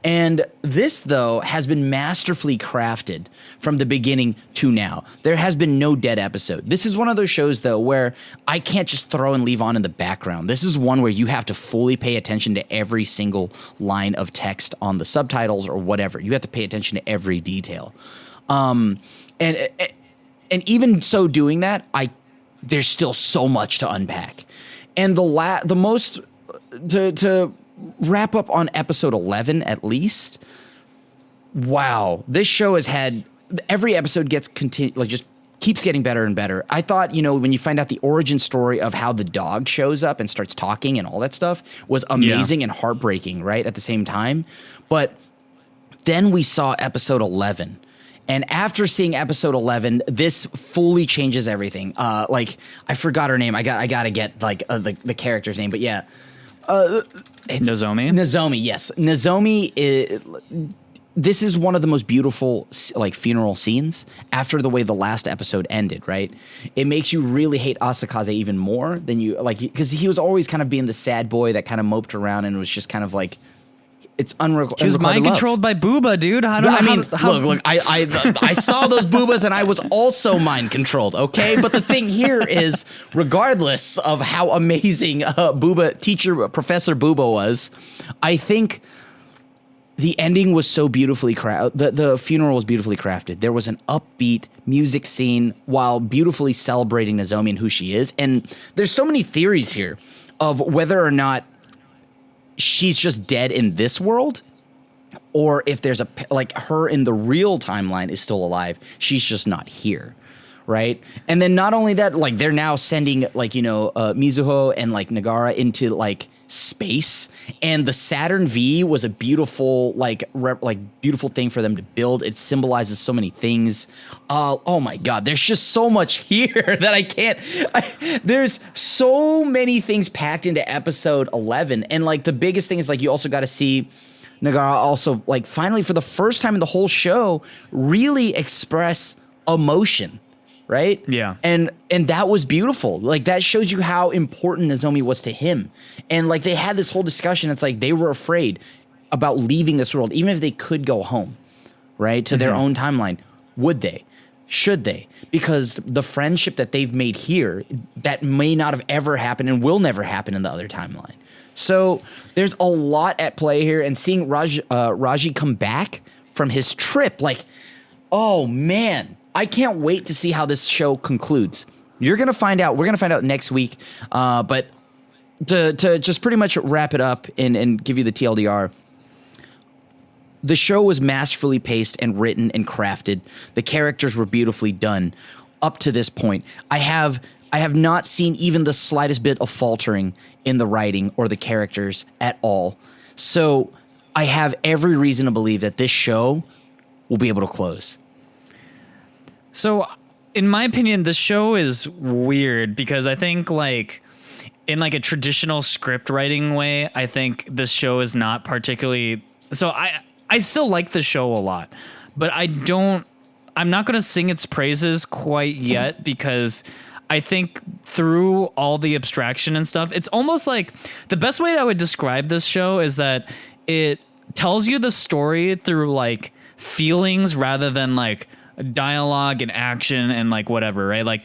And this, though, has been masterfully crafted from the beginning to now. There has been no dead episode. This is one of those shows, though, where I can't just throw and leave on in the background. This is one where you have to fully pay attention to every single line of text on the subtitles or whatever. You have to pay attention to every detail. And even so doing that, there's still so much to unpack. And the most to wrap up on episode 11 at least. Wow, this show has had every episode just keeps getting better and better. I thought, when you find out the origin story of how the dog shows up and starts talking and all that stuff was amazing and heartbreaking, right, at the same time. But then we saw episode 11. And after seeing episode 11, this fully changes everything. I forgot her name. I got to get the character's name, but yeah. Nozomi? Nozomi, yes. Nozomi this is one of the most beautiful like funeral scenes after the way the last episode ended, right? It makes you really hate Asakaze even more than you like, because he was always kind of being the sad boy that kind of moped around and was just kind of like, it's unrequited. He was mind controlled by Booba, dude. Look, I saw those boobas and I was also mind controlled. Okay, but the thing here is, regardless of how amazing Professor Booba was, I think the ending was so beautifully crafted. The funeral was beautifully crafted. There was an upbeat music scene while beautifully celebrating Nozomi and who she is. And there's so many theories here of whether or not she's just dead in this world, or if there's her in the real timeline is still alive. She's just not here. Right. And then not only that, like they're now sending Mizuho and like Nagara into like space, and the Saturn V was a beautiful beautiful thing for them to build. It symbolizes so many things. Oh my God, there's just so much here that there's so many things packed into episode 11. And like the biggest thing is like you also got to see Nagara also like finally for the first time in the whole show really express emotion. Right? Yeah. And that was beautiful. Like that shows you how important Nozomi was to him. And like they had this whole discussion. It's like they were afraid about leaving this world, even if they could go home, right? To their own timeline. Would they? Should they? Because the friendship that they've made here, that may not have ever happened and will never happen in the other timeline. So there's a lot at play here. And seeing Raji come back from his trip, like, oh man, I can't wait to see how this show concludes. You're going to find out. We're going to find out next week. But to just pretty much wrap it up and give you the TLDR, the show was masterfully paced and written and crafted. The characters were beautifully done up to this point. I have not seen even the slightest bit of faltering in the writing or the characters at all. So I have every reason to believe that this show will be able to close. So, in my opinion, this show is weird because I think, like, in like a traditional script writing way, I think this show is not particularly. So I still like the show a lot, but I'm not going to sing its praises quite yet because I think through all the abstraction and stuff, it's almost like the best way I would describe this show is that it tells you the story through like feelings rather than like dialogue and action and like whatever, right? Like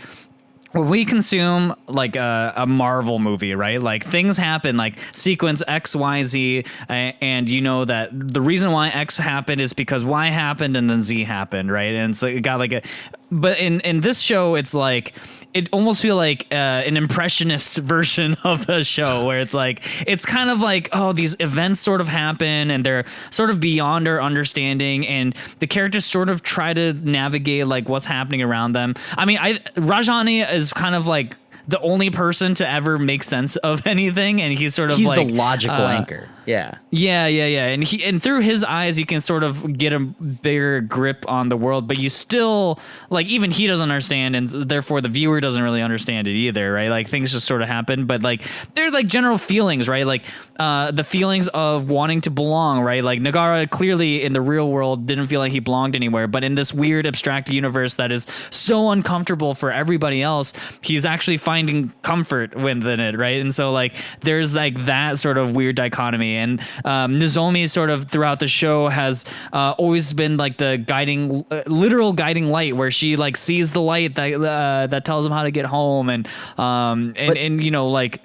when we consume like a Marvel movie, right? Like things happen, like sequence X, Y, Z, and you know that the reason why X happened is because Y happened and then Z happened, right? And it's like it got like but in this show, it's like it almost feel like an impressionist version of a show where it's like it's kind of like, oh, these events sort of happen and they're sort of beyond our understanding, and the characters sort of try to navigate like what's happening around them. I mean, Rajani is kind of like the only person to ever make sense of anything, and he's sort of like the logical anchor. Yeah. And through his eyes, you can sort of get a bigger grip on the world, but you still like even he doesn't understand, and therefore the viewer doesn't really understand it either, right? Like things just sort of happen, but like they're like general feelings, right? Like the feelings of wanting to belong, right? Like Nagara clearly in the real world didn't feel like he belonged anywhere, but in this weird abstract universe that is so uncomfortable for everybody else, he's actually finding comfort within it, right? And so like there's like that sort of weird dichotomy. And Nozomi sort of throughout the show has always been like the guiding, literal guiding light, where she like sees the light that tells him how to get home, and you know like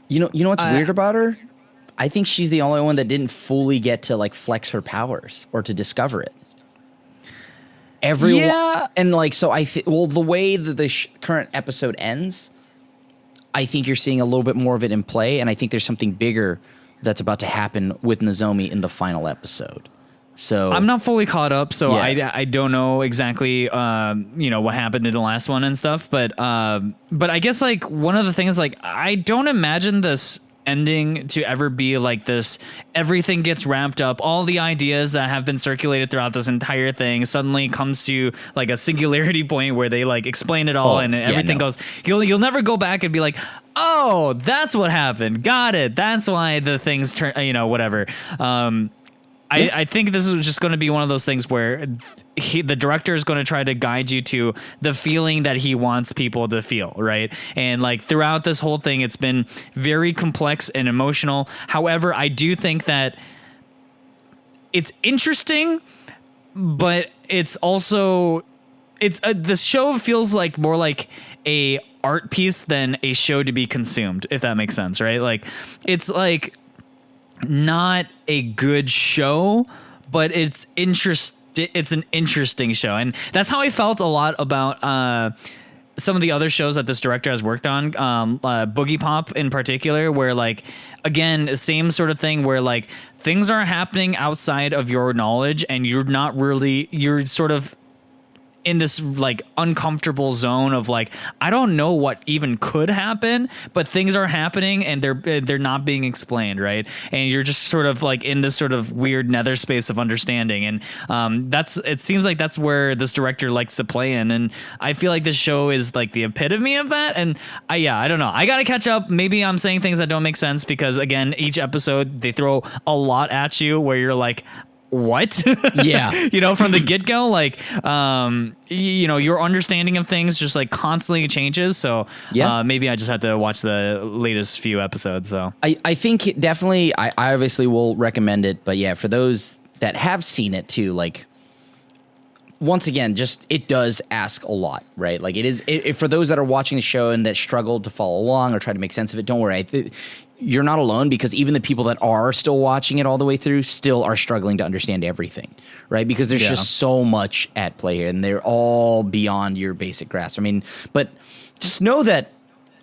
you know what's weird about her? I think she's the only one that didn't fully get to like flex her powers or to discover it. Everyone, yeah. And like so, the way that the current episode ends, I think you're seeing a little bit more of it in play, and I think there's something bigger that's about to happen with Nozomi in the final episode. So I'm not fully caught up, so yeah. I don't know exactly what happened in the last one and stuff, but I guess like one of the things, like I don't imagine this ending to ever be like this. Everything gets ramped up, all the ideas that have been circulated throughout this entire thing suddenly comes to like a singularity point where they like explain it all, and everything goes. You'll never go back and be like, oh, that's what happened, got it, that's why the things turn, whatever. I think this is just going to be one of those things where the director is going to try to guide you to the feeling that he wants people to feel, right? And like throughout this whole thing, it's been very complex and emotional. However, I do think that it's interesting, but it's also the show feels like more like a art piece than a show to be consumed, if that makes sense, right? Like it's like not a good show, but it's an interesting show. And that's how I felt a lot about some of the other shows that this director has worked on, Boogie Pop in particular, where like, again, same sort of thing where like things are happening outside of your knowledge and you're sort of in this like uncomfortable zone of like, I don't know what even could happen, but things are happening and they're not being explained, right? And you're just sort of like in this sort of weird nether space of understanding. And it seems like that's where this director likes to play in. And I feel like this show is like the epitome of that. And I don't know. I got to catch up. Maybe I'm saying things that don't make sense because again, each episode they throw a lot at you where you're like, what? Yeah. From the get-go, like, your understanding of things just like constantly changes. So maybe I just have to watch the latest few episodes. So I think definitely, I obviously will recommend it. But yeah, for those that have seen it too, like, once again, just it does ask a lot, right? Like for those that are watching the show and that struggle to follow along or try to make sense of it, don't worry. You're not alone because even the people that are still watching it all the way through still are struggling to understand everything, right? Because there's just so much at play here and they're all beyond your basic grasp. I mean, but just know that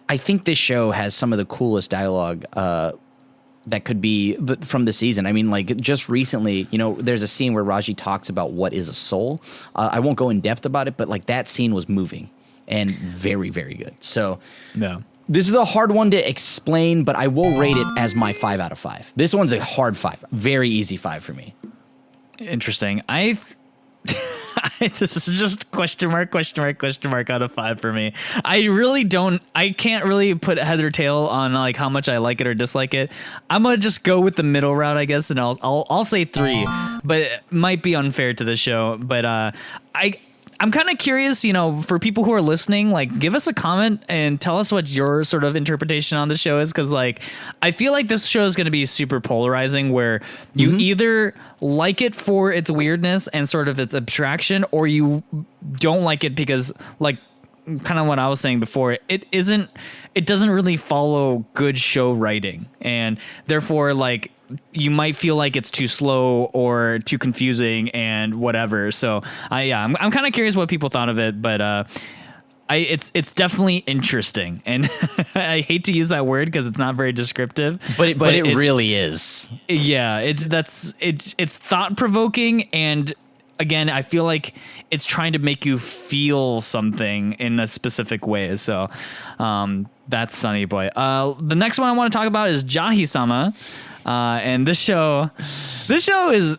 I think this show has some of the coolest dialogue that could be from the season. I mean, like just recently, there's a scene where Raji talks about what is a soul. I won't go in depth about it, but like that scene was moving and very, very good. So yeah. This is a hard one to explain, but I will rate it as my 5 out of 5. This one's a hard 5. Very easy 5 for me. Interesting. This is just question mark out of 5 for me. I can't really put head or tail on like how much I like it or dislike it. I'm gonna just go with the middle route, I guess, and I'll say 3, but it might be unfair to the show. But I'm kind of curious, for people who are listening, like give us a comment and tell us what your sort of interpretation on the show is. Cause like, I feel like this show is going to be super polarizing where you either like it for its weirdness and sort of its abstraction, or you don't like it because like kind of what I was saying before, it doesn't really follow good show writing. And therefore like, you might feel like it's too slow or too confusing and whatever. So I'm kind of curious what people thought of it, but it's definitely interesting. And I hate to use that word because it's not very descriptive, but it really is. Yeah, it's thought provoking, and again, I feel like it's trying to make you feel something in a specific way. So that's Sonny Boy. The next one I want to talk about is Jahy-Sama. And this show is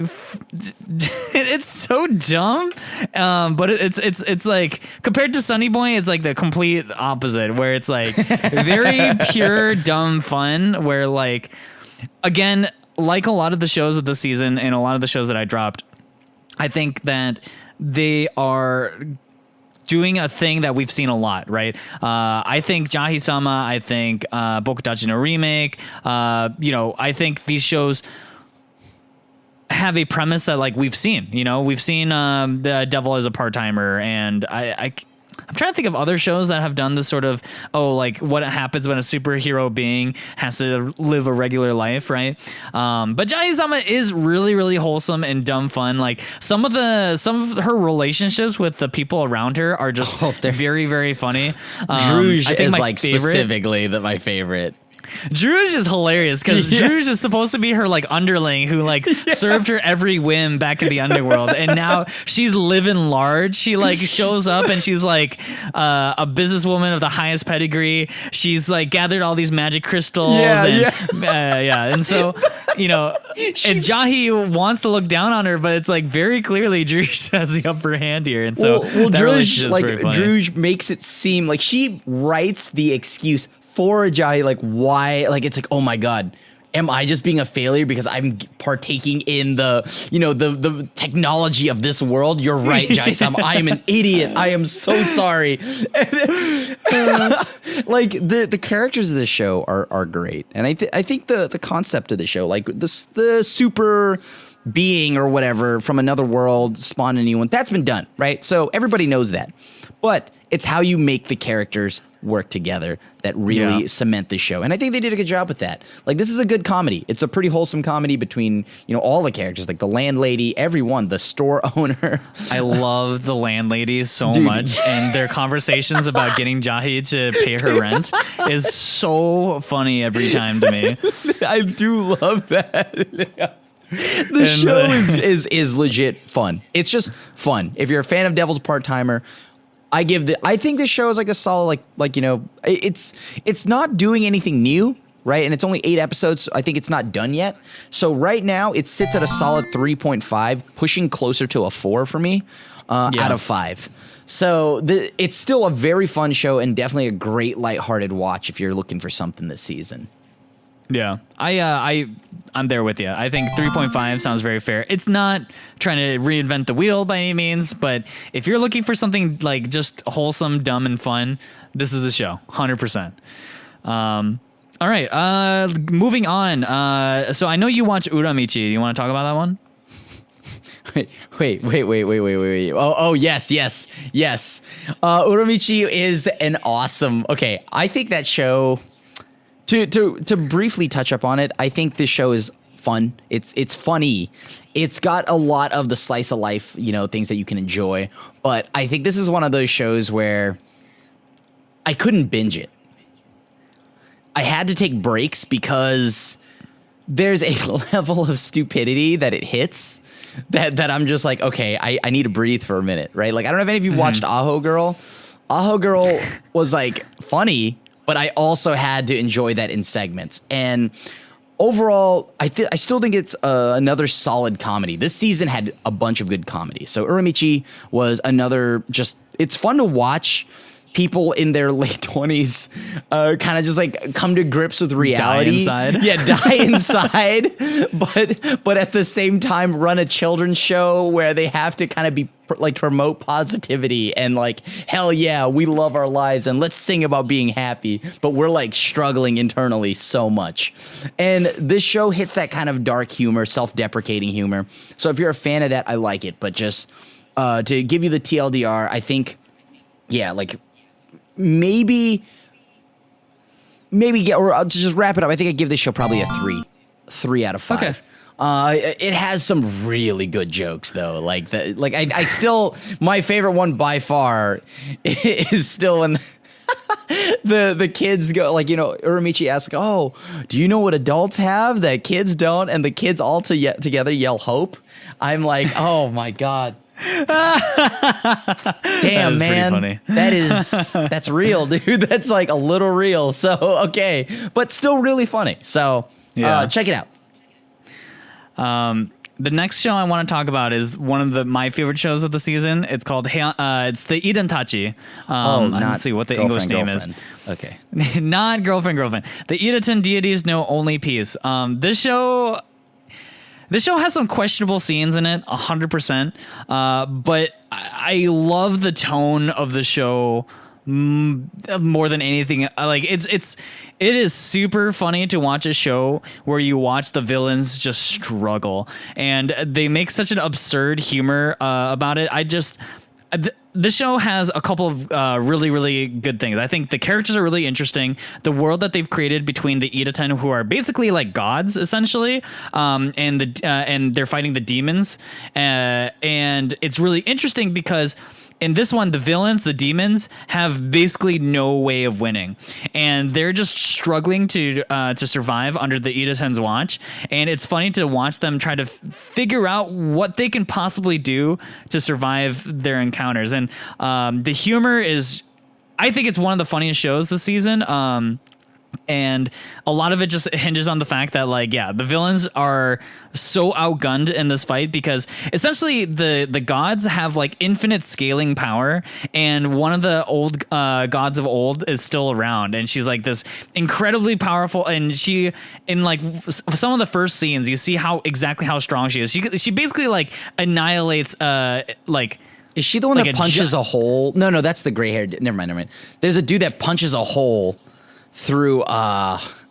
it's so dumb, but it's like compared to Sonny Boy, it's like the complete opposite, where it's like very pure dumb fun. Where like again, like a lot of the shows of the season and a lot of the shows that I dropped, I think that they are doing a thing that we've seen a lot, right? I think Jahy-Sama, I think Bokutachi no Remake, I think these shows have a premise that like we've seen, we've seen the devil as a part-timer, and I'm trying to think of other shows that have done this sort of, like what happens when a superhero being has to live a regular life, right? But Jahy-Sama is really, really wholesome and dumb fun. Like some of her relationships with the people around her are just very, very funny. Druge is like specifically my favorite. Druge is hilarious because Druge is supposed to be her like underling who like served her every whim back in the underworld, and now she's living large. She like shows up and she's like a businesswoman of the highest pedigree. She's like gathered all these magic crystals, and so and Jahy wants to look down on her, but it's like very clearly Druge has the upper hand here, and so Druge makes it seem like she writes the excuse for Jahy, like why, like it's like, oh my god, am I just being a failure because I'm partaking in the technology of this world? You're right, Jahy-Sama. I am an idiot. I am so sorry. Like the characters of the show are great, and I think the concept of the show, like the super being or whatever from another world spawn a new one, that's been done, right? So everybody knows that, but it's how you make the characters work together that really cement the show, and I think they did a good job with that. Like, this is a good comedy. It's a pretty wholesome comedy between all the characters, like the landlady, everyone, the store owner. I love the landlady so much, and their conversations about getting Jahy to pay her rent is so funny every time to me. I do love that. The show is legit fun. It's just fun. If you're a fan of Devil's Part-Timer, I think this show is like a solid, it's not doing anything new, right? And it's only 8 episodes. So I think it's not done yet. So right now it sits at a solid 3.5, pushing closer to a 4 for me, out of 5. So it's still a very fun show and definitely a great lighthearted watch if you're looking for something this season. Yeah, I'm there with you. I think 3.5 sounds very fair. It's not trying to reinvent the wheel by any means, but if you're looking for something like just wholesome, dumb, and fun, this is the show, 100%. All right, moving on. So I know you watch Uramichi. Do you want to talk about that one? Wait. Oh, yes. Uramichi is an awesome. Okay, I think that show. To briefly touch up on it, I think this show is fun. It's funny. It's got a lot of the slice of life, things that you can enjoy. But I think this is one of those shows where I couldn't binge it. I had to take breaks because there's a level of stupidity that it hits that I'm just like, okay, I need to breathe for a minute, right? Like, I don't know if any of you watched Aho Girl. Aho Girl was like funny, but I also had to enjoy that in segments. And overall, I still think it's another solid comedy. This season had a bunch of good comedy. So Uramichi was another it's fun to watch people in their late 20s kind of just like come to grips with reality. Die inside. Yeah, die inside. But at the same time run a children's show where they have to kind of be like promote positivity and like, hell yeah, we love our lives and let's sing about being happy, but we're like struggling internally so much. And this show hits that kind of dark humor, self-deprecating humor. So if you're a fan of that, I like it. But just to give you the TLDR, I think, like maybe or to just wrap it up, I think I give this show probably a 3 out of 5. Okay. It has some really good jokes though. I still, my favorite one by far is still when the kids go, Uramichi asks, oh, do you know what adults have that kids don't? And the kids all together yell hope. I'm like, oh my God. Damn, man, that's real, dude. That's like a little real. So, okay, but still really funny. So check it out. The next show I want to talk about is one of my favorite shows of the season. It's called it's the Idaten-Tachi. Let's see what the English name is. Okay. Not girlfriend. The Idaten deities know only peace. This show has some questionable scenes in it, 100%. But I love the tone of the show more than anything. Like it is super funny to watch a show where you watch the villains just struggle, and they make such an absurd humor about it. This show has a couple of really, really good things. I think the characters are really interesting. The world that they've created between the Idaten, who are basically like gods, essentially, and they're fighting the demons. And it's really interesting because in this one, the villains, the demons, have basically no way of winning, and they're just struggling to survive under the Idaten's watch. And it's funny to watch them try to figure out what they can possibly do to survive their encounters. And the humor is, I think it's one of the funniest shows this season. And a lot of it just hinges on the fact that, like, yeah, the villains are so outgunned in this fight because essentially the gods have like infinite scaling power, and one of the old gods of old is still around, and she's like this incredibly powerful. And she, in like some of the first scenes, you see exactly how strong she is. She basically like annihilates like. Is she the one that punches a hole? No, that's the gray haired. Never mind. There's a dude that punches a hole through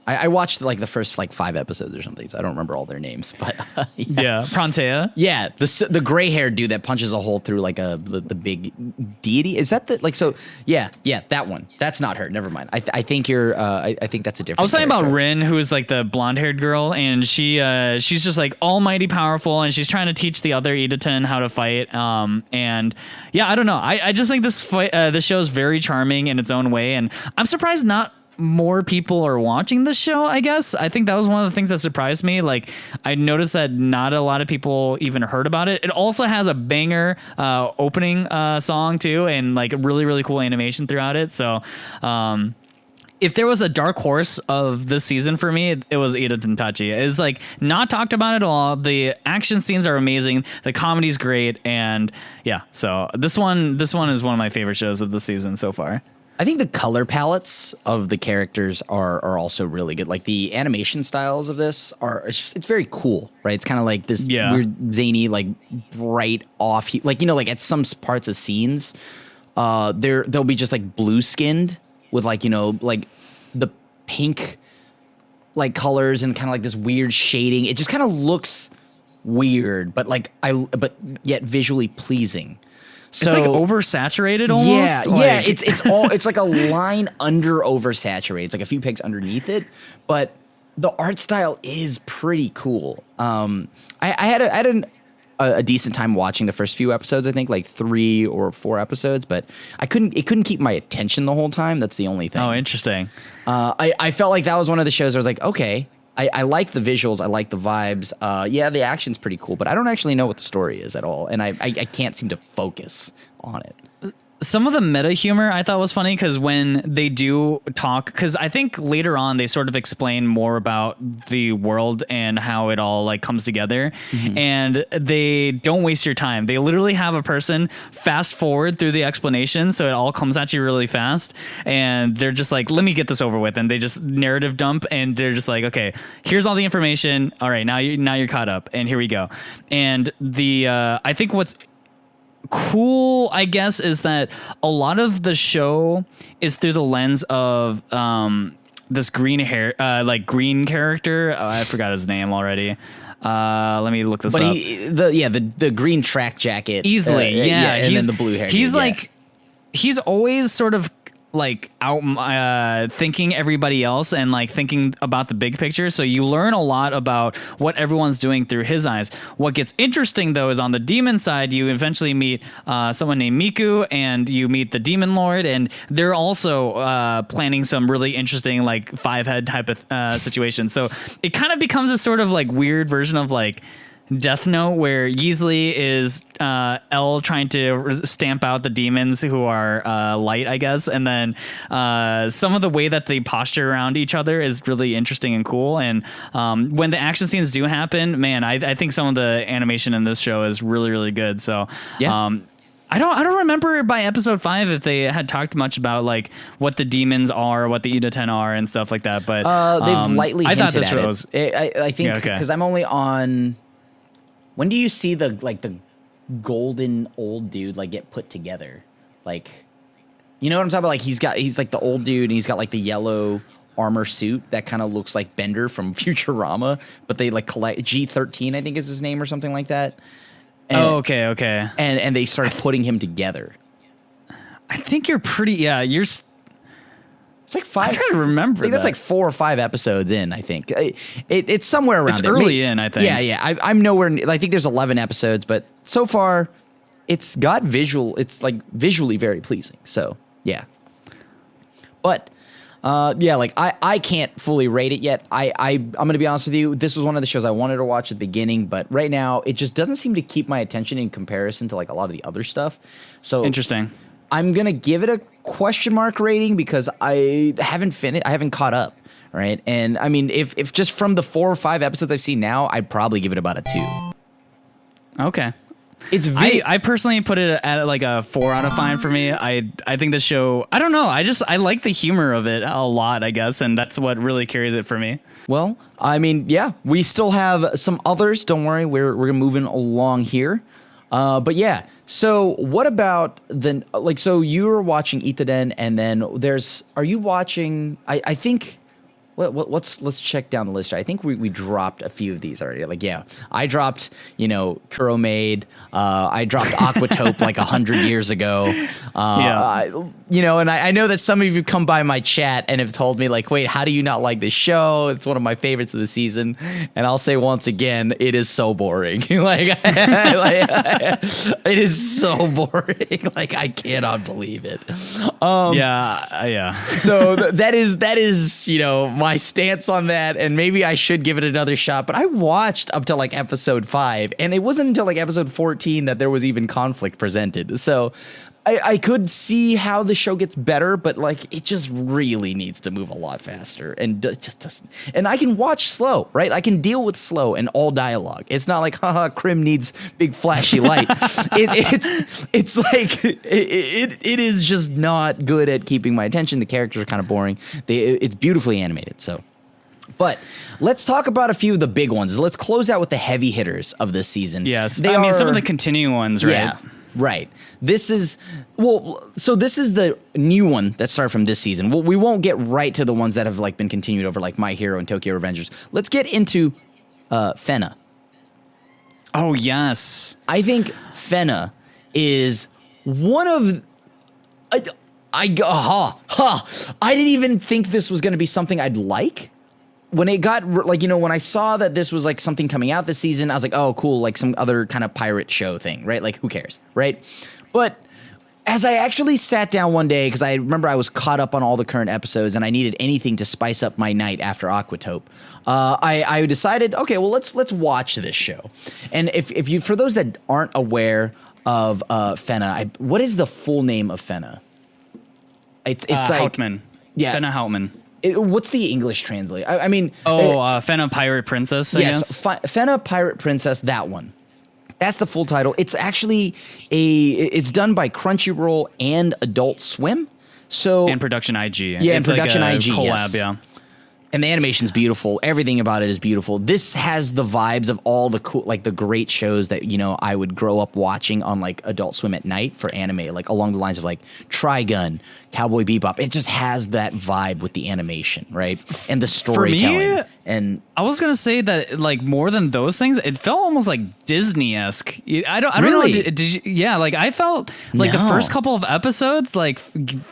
I watched like the first like 5 episodes or something, so I don't remember all their names, but yeah, Prontea. Yeah, the gray haired dude that punches a hole through like the big deity. Is that the like so? Yeah, that one. That's not her. Never mind. I think you're. I think that's a different. I was talking character. about Rin, who is like the blonde haired girl, and she's just like almighty powerful, and she's trying to teach the other Idaten how to fight. And yeah, I don't know. I just think this show is very charming in its own way, and I'm surprised not more people are watching this show. I guess I think that was one of the things that surprised me. Like, I noticed that not a lot of people even heard about it. It also has a banger opening song too, and like really, really cool animation throughout it. So if there was a dark horse of this season for me, it was Idaten-Tachi. It's like not talked about at all. The action scenes are amazing. The comedy's great. And yeah, so this one is one of my favorite shows of the season so far. I think the color palettes of the characters are also really good. Like the animation styles of this it's very cool, right? It's kind of like this weird zany, like bright off, like, you know, like at some parts of scenes, they'll be just like blue skinned with like, you know, like the pink like colors and kind of like this weird shading. It just kind of looks weird, but but yet visually pleasing. So, it's like oversaturated almost. Yeah, it's like a line under oversaturated. It's like a few pegs underneath it, but the art style is pretty cool. I had a decent time watching the first few episodes. I think like 3 or 4 episodes, but it couldn't keep my attention the whole time. That's the only thing. Oh, interesting. I felt like that was one of the shows where I was like, okay, I like the visuals. I like the vibes. Yeah, the action's pretty cool, but I don't actually know what the story is at all. And I can't seem to focus on it. Some of the meta humor I thought was funny because when they do talk, because I think later on they sort of explain more about the world and how it all like comes together, and they don't waste your time. They literally have a person fast forward through the explanation, so it all comes at you really fast, and they're just like, let me get this over with, and they just narrative dump, and they're just like, okay, here's all the information. All right, now you're caught up, and here we go. And the I think what's cool, I guess, is that a lot of the show is through the lens of this green green character. Oh, I forgot his name already. Let me look this up. The green track jacket easily. And then the blue hair. He's like he's always sort of like out thinking everybody else and like thinking about the big picture. So you learn a lot about what everyone's doing through his eyes. What gets interesting though is on the demon side, you eventually meet someone named Miku, and you meet the demon lord, and they're also planning some really interesting like 5-head type of situation. So it kind of becomes a sort of like weird version of like Death Note, where Yeasley is L trying to stamp out the demons who are light, I guess, and then some of the way that they posture around each other is really interesting and cool. And when the action scenes do happen, man, I think some of the animation in this show is really, really good. So yeah. I don't remember by episode 5 if they had talked much about like what the demons are, what the Idaten are, and stuff like that. But they've lightly hinted thought this at was, it. I think because I'm only on. When do you see the golden old dude like get put together? Like, you know what I'm talking about? Like he's like the old dude, and he's got like the yellow armor suit that kind of looks like Bender from Futurama, but they like collect G13, I think is his name or something like that. And, okay. And they started putting him together. I think you're pretty. Yeah, you're. It's like 5. I'm trying to remember. I think that's like 4 or 5 episodes in. I think it's somewhere around. It's early in. I think. Yeah. I'm nowhere. I think there's 11 episodes, but so far, it's got visual. It's like visually very pleasing. So yeah. But like I can't fully rate it yet. I'm gonna be honest with you. This was one of the shows I wanted to watch at the beginning, but right now it just doesn't seem to keep my attention in comparison to like a lot of the other stuff. So interesting. I'm going to give it a question mark rating because I haven't finished. I haven't caught up, right? And I mean, if just from the 4 or 5 episodes I've seen now, I'd probably give it about a 2. Okay. It's I personally put it at like a 4 out of 5 for me. I think the show, I don't know. I like the humor of it a lot, I guess. And that's what really carries it for me. Well, I mean, yeah, we still have some others. Don't worry. We're moving along here. But yeah. So what about so you were watching Idaten, and then are you watching, I think, let's check down the list. I think we dropped a few of these already. Like, yeah, I dropped, Kuro Maid. I dropped Aquatope like 100 years ago. And I know that some of you come by my chat and have told me like, wait, how do you not like this show? It's one of my favorites of the season. And I'll say once again, it is so boring. It is so boring. Like, I cannot believe it. Yeah. So that is, my stance on that, and maybe I should give it another shot. But I watched up to like episode 5, and it wasn't until like episode 14 that there was even conflict presented. So I could see how the show gets better, but like it just really needs to move a lot faster, and just doesn't. And I can watch slow, right? I can deal with slow and all dialogue. It's not like, haha, Crim needs big flashy light. It's like it is just not good at keeping my attention. The characters are kind of boring. It's beautifully animated, so. But let's talk about a few of the big ones. Let's close out with the heavy hitters of this season. Yes, I mean some of the continuing ones, right? Yeah. Right. This is the new one that started from this season. We won't get right to the ones that have like been continued over like My Hero and Tokyo Revengers. Let's get into Fena. Oh, yes. I think Fena is one of I didn't even think this was going to be something I'd like. When it got, like, when I saw that this was, like, something coming out this season, I was like, oh, cool, like, some other kind of pirate show thing, right? Like, who cares, right? But as I actually sat down one day, because I remember I was caught up on all the current episodes, and I needed anything to spice up my night after Aquatope, I decided, okay, well, let's watch this show. And if you, for those that aren't aware of Fena, what is the full name of Fena? It's like... Houtman. Yeah. Fena Houtman. What's the English translate? I mean... Fena Pirate Princess, I guess? Fena Pirate Princess, that one. That's the full title. It's actually it's done by Crunchyroll and Adult Swim. And Production IG. Yeah, and Production like IG, collab, yes. Yeah. And the animation's beautiful. Everything about it is beautiful. This has the vibes of all the cool, like the great shows that, I would grow up watching on like Adult Swim at night for anime, like along the lines of like Trigun, Cowboy Bebop. It just has that vibe with the animation, right? And the storytelling. For me, and I was gonna say that like more than those things, it felt almost like Disney-esque. I don't really? know. Did you? Yeah, like I felt like the first couple of episodes like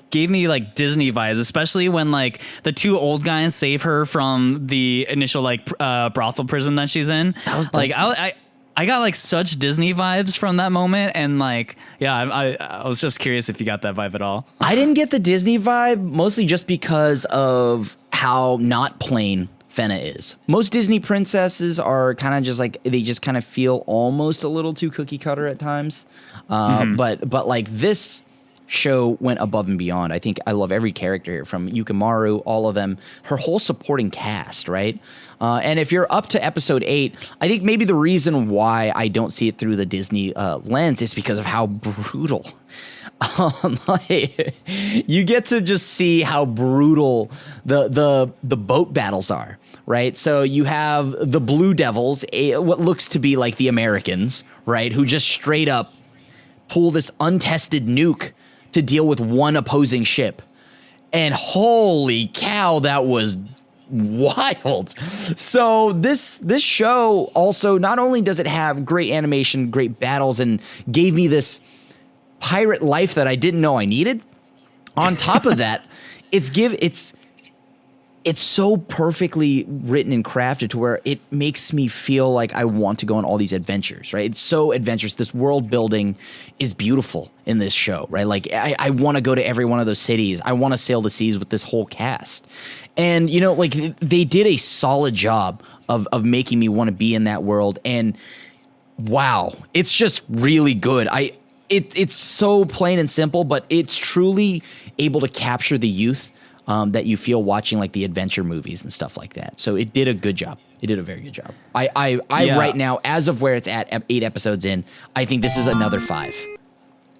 gave me like Disney vibes, especially when like the two old guys save her from the initial like brothel prison that she's in. That was like I got like such Disney vibes from that moment, and like I was just curious if you got that vibe at all. I didn't get the Disney vibe, mostly just because of how not plain Fena is. Most Disney princesses are kind of just like, they just kind of feel almost a little too cookie cutter at times. But like this show went above and beyond. I think I love every character here, from Yukimaru, all of them, her whole supporting cast, right? And if you're up to episode 8, I think maybe the reason why I don't see it through the Disney lens is because of how brutal. You get to just see how brutal the boat battles are, right? So you have the Blue Devils, what looks to be like the Americans, right? Who just straight up pull this untested nuke to deal with one opposing ship. And holy cow, that was wild. So this show also, not only does it have great animation, great battles, and gave me this pirate life that I didn't know I needed. On top of that, it's so perfectly written and crafted to where it makes me feel like I want to go on all these adventures, right? It's so adventurous. This world building is beautiful in this show, right? Like I want to go to every one of those cities. I want to sail the seas with this whole cast. And, like they did a solid job of making me want to be in that world. And wow, it's just really good. It's so plain and simple, but it's truly able to capture the youth that you feel watching like the adventure movies and stuff like that. So it did a good job. It did a very good job. I right now, as of where it's at 8 episodes in, I think this is another 5.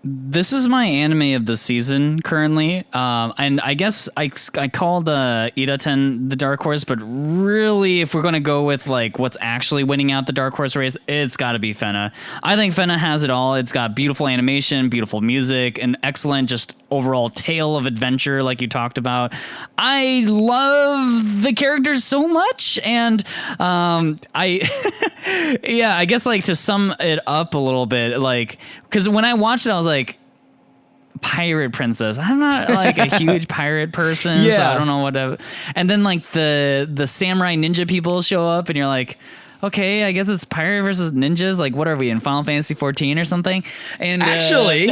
This is my anime of the season currently, and I guess I called Idaten the dark horse, but really, if we're going to go with like what's actually winning out the dark horse race, it's got to be Fena. I think Fena has it all. It's got beautiful animation, beautiful music, an excellent just overall tale of adventure, like you talked about. I love the characters so much, and I guess like to sum it up a little bit, like because when I watched it, I was like, pirate princess. I'm not like a huge pirate person, so I don't know what. And then like the samurai ninja people show up, and you're like, okay, I guess it's pirate versus ninjas. Like, what are we in Final Fantasy 14 or something? And actually,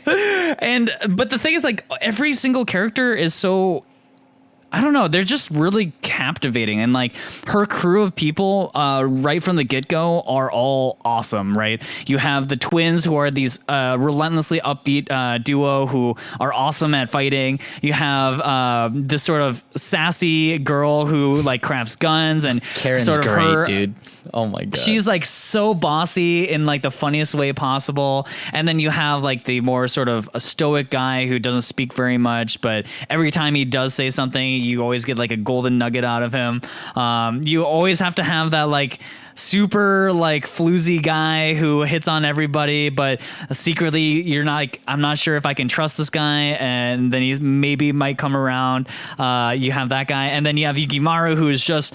but the thing is, like, every single character is so. I don't know. They're just really captivating. And like her crew of people right from the get-go are all awesome, right? You have the twins who are these relentlessly upbeat duo who are awesome at fighting. You have this sort of sassy girl who like crafts guns and Karen's sort of great, dude. Oh my God. She's like so bossy in like the funniest way possible. And then you have like the more sort of a stoic guy who doesn't speak very much, but every time he does say something, you always get like a golden nugget out of him. You always have to have that like super like floozy guy who hits on everybody, but secretly you're not like, I'm not sure if I can trust this guy, and then he maybe might come around. You have that guy, and then you have Yukimaru, who is just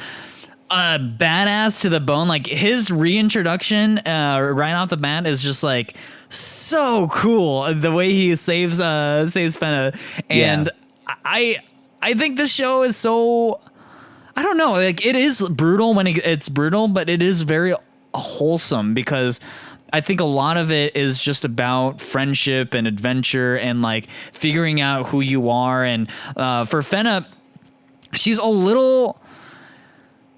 a badass to the bone. Like his reintroduction right off the bat is just like so cool. The way he saves Fena, and I think this show is so, I don't know, like it is brutal when it's brutal, but it is very wholesome because I think a lot of it is just about friendship and adventure and like figuring out who you are. And for Fena, she's a little,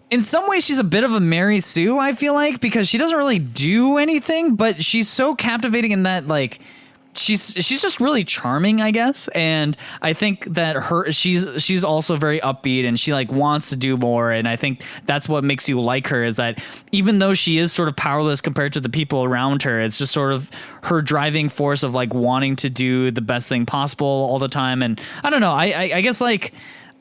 in some ways, she's a bit of a Mary Sue, I feel like, because she doesn't really do anything, but she's so captivating in that like she's just really charming, I guess. And I think that she's also very upbeat and she like wants to do more. And I think that's what makes you like her, is that even though she is sort of powerless compared to the people around her, it's just sort of her driving force of like wanting to do the best thing possible all the time. And I don't know, I guess like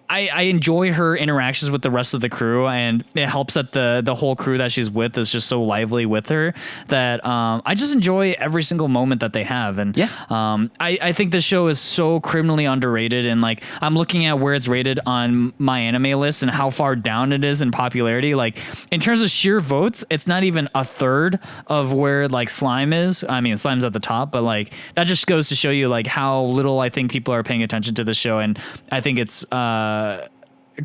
I enjoy her interactions with the rest of the crew, and it helps that the whole crew that she's with is just so lively with her that I just enjoy every single moment that they have. And I think this show is so criminally underrated, and like I'm looking at where it's rated on my anime list and how far down it is in popularity. Like in terms of sheer votes, it's not even a third of where like Slime is. I mean, Slime's at the top, but like that just goes to show you like how little I think people are paying attention to the show, and I think it's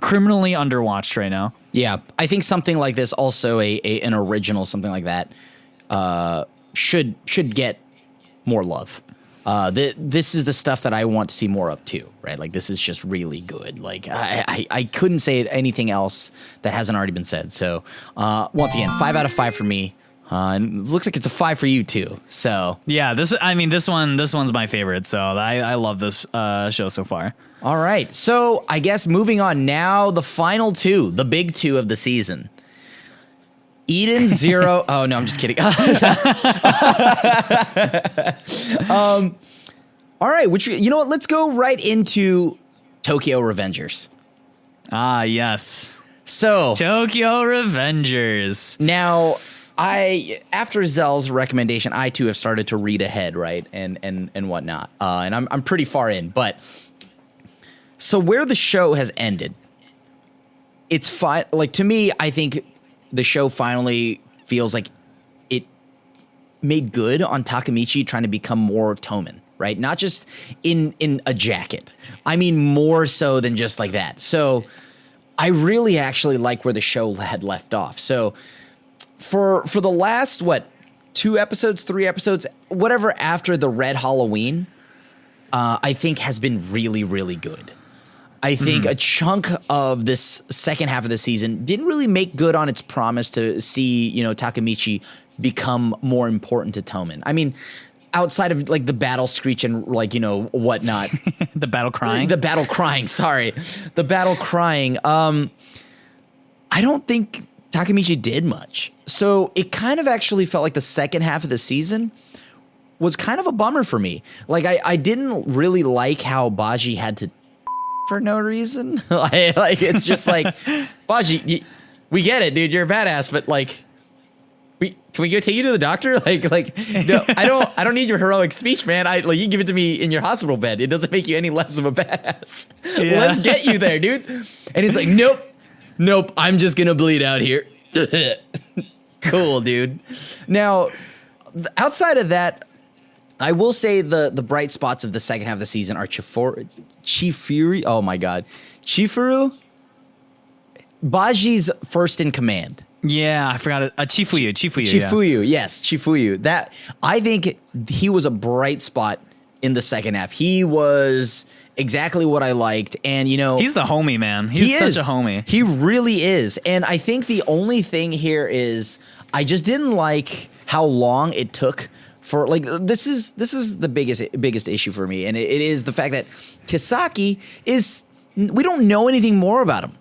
criminally underwatched right now. Yeah, I think something like this, also an original, something like that, should get more love. This is the stuff that I want to see more of too, right? Like this is just really good. Like I couldn't say anything else that hasn't already been said. So once again, 5 out of 5 for me. And it looks like it's a 5 for you too. So yeah, this one's my favorite. So I love this show so far. All right, so I guess moving on now, the final 2, the big 2 of the season. Eden Zero. Oh no, I'm just kidding. All right, you know what? Let's go right into Tokyo Revengers. Ah, yes. So Tokyo Revengers. Now, after Xell's recommendation, I too have started to read ahead, right, and whatnot, and I'm pretty far in. But so where the show has ended, it's fine. Like to me, I think the show finally feels like it made good on Takemichi trying to become more Tomen, right? Not just in a jacket. I mean, more so than just like that. So I really actually like where the show had left off. So for the last, 2 episodes, 3 episodes, whatever after the Red Halloween, I think has been really, really good. I think a chunk of this second half of the season didn't really make good on its promise to see, Takemichi become more important to Tomen. I mean, outside of like the battle screech and like, whatnot. The battle crying. Sorry. The battle crying. I don't think Takemichi did much. So it kind of actually felt like the second half of the season was kind of a bummer for me. Like I didn't really like how Baji had to for no reason. Like it's just like, Baji, we get it, dude. You're a badass, but like, can we go take you to the doctor? Like, no, I don't need your heroic speech, man. You give it to me in your hospital bed. It doesn't make you any less of a badass. Yeah. Let's get you there, dude. And it's like, nope. I'm just gonna bleed out here. Cool, dude. Now, outside of that, I will say the bright spots of the second half of the season are Chifuru. Oh my God, Chifuru, Baji's first in command. Yeah, I forgot it. Chifuyu. Chifuyu, yes, Chifuyu. That I think he was a bright spot in the second half. He was exactly what I liked, and he's the homie, man. He's such a homie. He really is. And I think the only thing here is I just didn't like how long it took for like this is the biggest issue for me, and it is the fact that Kisaki we don't know anything more about him.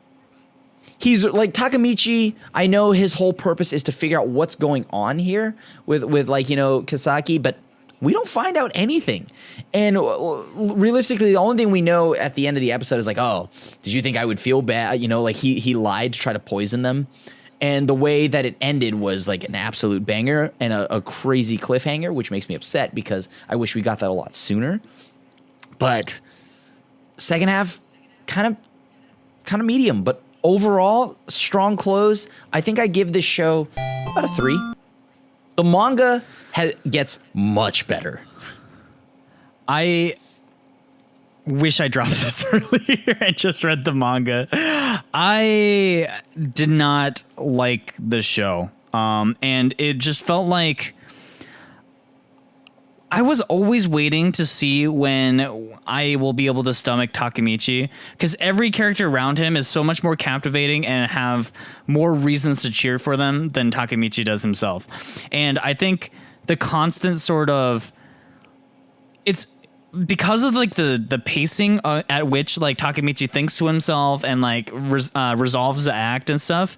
He's like Takemichi. I know his whole purpose is to figure out what's going on here with like, Kisaki, but we don't find out anything. And realistically, the only thing we know at the end of the episode is like, oh, did you think I would feel bad? Like he lied to try to poison them. And the way that it ended was like an absolute banger and a crazy cliffhanger, which makes me upset because I wish we got that a lot sooner. But second half, kind of medium, but overall, strong close. I think I give this show about a 3. The manga gets much better. I wish I dropped this earlier. I just read the manga. I did not like the show. And it just felt like I was always waiting to see when I will be able to stomach Takemichi, because every character around him is so much more captivating and have more reasons to cheer for them than Takemichi does himself. And I think the constant sort of, it's because of like the pacing at which like Takemichi thinks to himself and like resolves the act and stuff.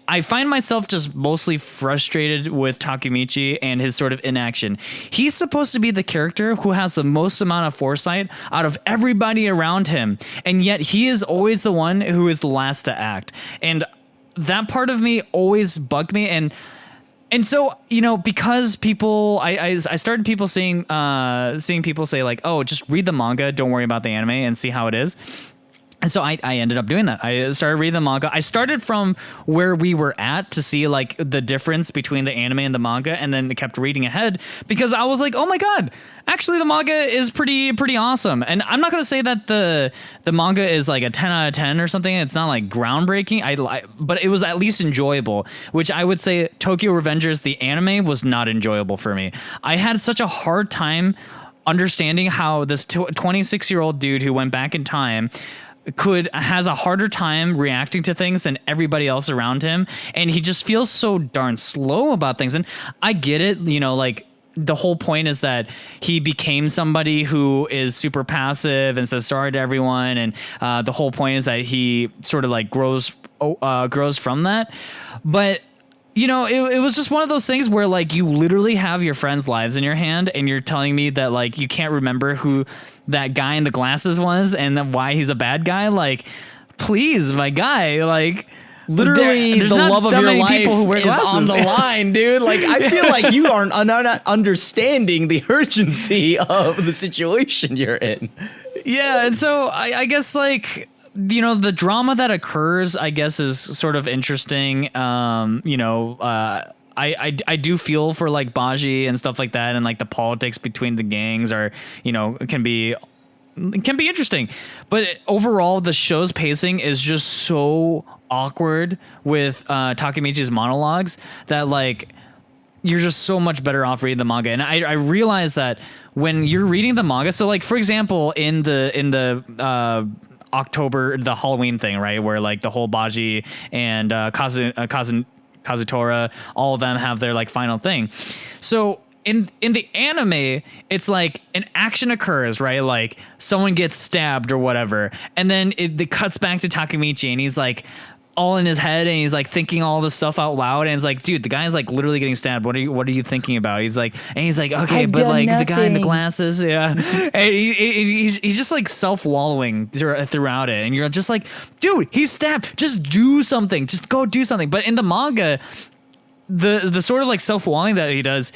I find myself just mostly frustrated with Takemichi and his sort of inaction. He's supposed to be the character who has the most amount of foresight out of everybody around him, and yet he is always the one who is the last to act. And that part of me always bugged me. And so, because people, I started seeing people say like, oh, just read the manga, don't worry about the anime, and see how it is. And so I ended up doing that. I started reading the manga. I started from where we were at to see like the difference between the anime and the manga, and then kept reading ahead because I was like, oh my God, actually the manga is pretty awesome. And I'm not going to say that the manga is like a 10 out of 10 or something. It's not like groundbreaking, but it was at least enjoyable, which I would say Tokyo Revengers, the anime, was not enjoyable for me. I had such a hard time understanding how this 26-year-old dude who went back in time has a harder time reacting to things than everybody else around him, and he just feels so darn slow about things. And I get it, like the whole point is that he became somebody who is super passive and says sorry to everyone, and the whole point is that he sort of like grows from that. But it was just one of those things where like you literally have your friends' lives in your hand, and you're telling me that like you can't remember who that guy in the glasses was and why he's a bad guy. Like, please, my guy, like literally the love of your life is on the line, dude. Like, I feel like you are not understanding the urgency of the situation you're in. Yeah, and so I guess like, the drama that occurs, I guess, is sort of interesting. I do feel for like Baji and stuff like that, and like the politics between the gangs are, can be interesting. But overall, the show's pacing is just so awkward with Takemichi's monologues that like you're just so much better off reading the manga. And I realize that when you're reading the manga, so like for example, in the October, the Halloween thing, right, where like the whole Baji and Kazutora, all of them have their like final thing. So in the anime, it's like an action occurs, right? Like someone gets stabbed or whatever, and then it cuts back to Takemichi, and he's like all in his head, and he's like thinking all this stuff out loud, and it's like, dude, the guy's like literally getting stabbed. What are you thinking about? He's like, okay, but like nothing. The guy in the glasses, yeah, and he's just like self-wallowing throughout it, and you're just like, dude, he's stabbed. Just do something. Just go do something. But in the manga, the sort of like self-walling that he does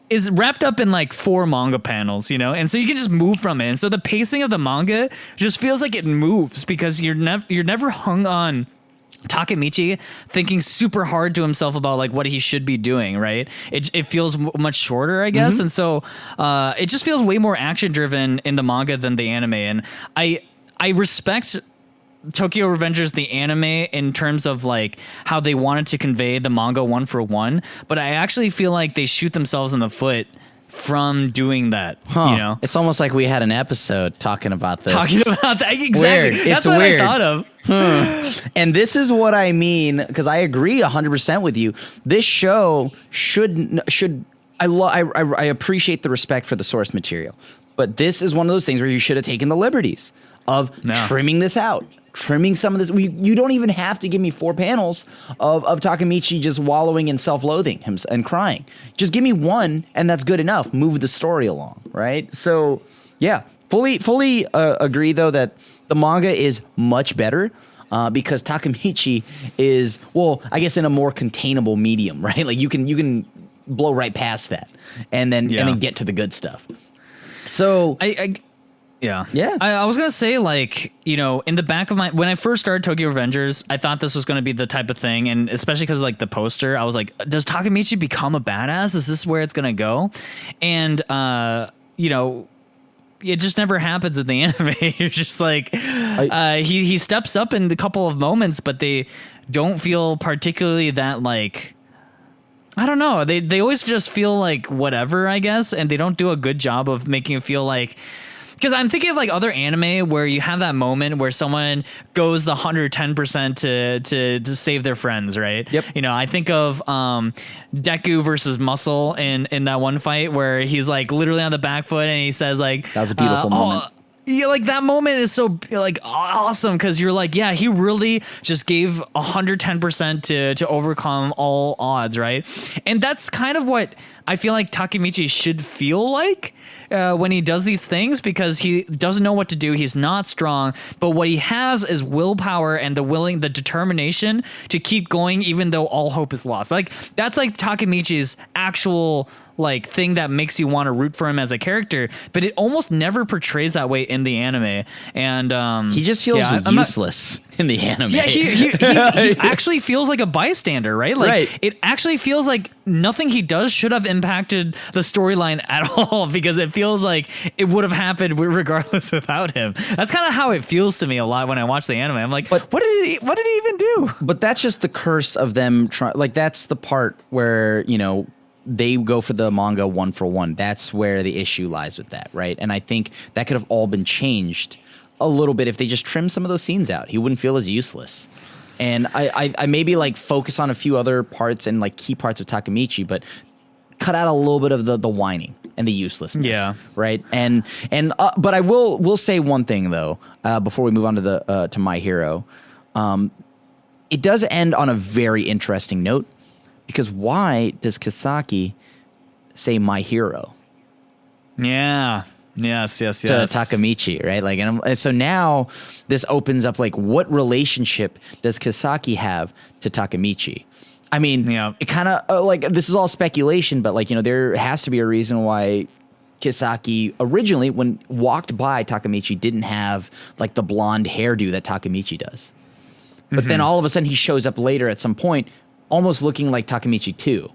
is wrapped up in like 4 manga panels, you know? And so you can just move from it. And so the pacing of the manga just feels like it moves because you're never hung on Takemichi thinking super hard to himself about like what he should be doing, right? It feels much shorter, I guess. And so it just feels way more action driven in the manga than the anime. And I respect Tokyo Revengers the anime in terms of like how they wanted to convey the manga one for one, but I actually feel like they shoot themselves in the foot from doing that. You know, it's almost like we had an episode talking about this. Exactly. Weird. That's what weird. I thought of. And this is what I mean, because I agree 100% with you. This show should I appreciate the respect for the source material, but this is one of those things where you should have taken the liberties of trimming this out. Trimming some of this. You don't even have to give me 4 panels of Takemichi just wallowing in self-loathing and crying. Just give me 1, and that's good enough. Move the story along, right? So, yeah, fully agree, though, that the manga is much better because Takemichi is, well, I guess in a more containable medium, right? Like, you can blow right past that and then get to the good stuff. So... Yeah. Yeah. I was going to say, like, you know, in the back of my... When I first started Tokyo Revengers, I thought this was going to be the type of thing. And especially because, like, the poster, I was like, does Takemichi become a badass? Is this where it's going to go? And, you know, it just never happens in the anime. You're just like... he steps up in a couple of moments, but they don't feel particularly that, like... I don't know. They always just feel like whatever, I guess. And they don't do a good job of making it feel like... Because I'm thinking of like other anime where you have that moment where someone goes the 110% to save their friends, right? Yep. You know, I think of Deku versus Muscle in that one fight where he's like literally on the back foot and he says like... That was a beautiful moment. Yeah, like that moment is so like awesome because you're like, yeah, he really just gave 110% to overcome all odds, right? And that's kind of what I feel like Takemichi should feel like when he does these things, because he doesn't know what to do. He's not strong, but what he has is willpower and the determination to keep going even though all hope is lost. Like that's like Takemichi's actual like thing that makes you want to root for him as a character, but it almost never portrays that way in the anime. And he just feels useless in the anime. Yeah, he actually feels like a bystander, right? Like it actually feels like nothing he does should have impacted the storyline at all, because it feels like it would have happened regardless without him. That's kind of how it feels to me a lot when I watch the anime. I'm like, but what did he even do? But that's just the curse of them trying. Like that's the part where, you know, they go for the manga one for one. That's where the issue lies with that, right? And I think that could have all been changed a little bit if they just trimmed some of those scenes out. He wouldn't feel as useless. And I maybe like focus on a few other parts and like key parts of Takemichi, but cut out a little bit of the whining and the uselessness. Yeah. Right. And but I will say one thing though, before we move on to My Hero. It does end on a very interesting note. Because why does Kisaki say my hero? Yeah. Yes. To Takemichi, right? Like, and so now this opens up like, what relationship does Kisaki have to Takemichi? I mean, it kind of like, this is all speculation, but like, you know, there has to be a reason why Kisaki originally, when walked by Takemichi, didn't have like the blonde hairdo that Takemichi does. But then all of a sudden he shows up later at some point, almost looking like Takemichi too.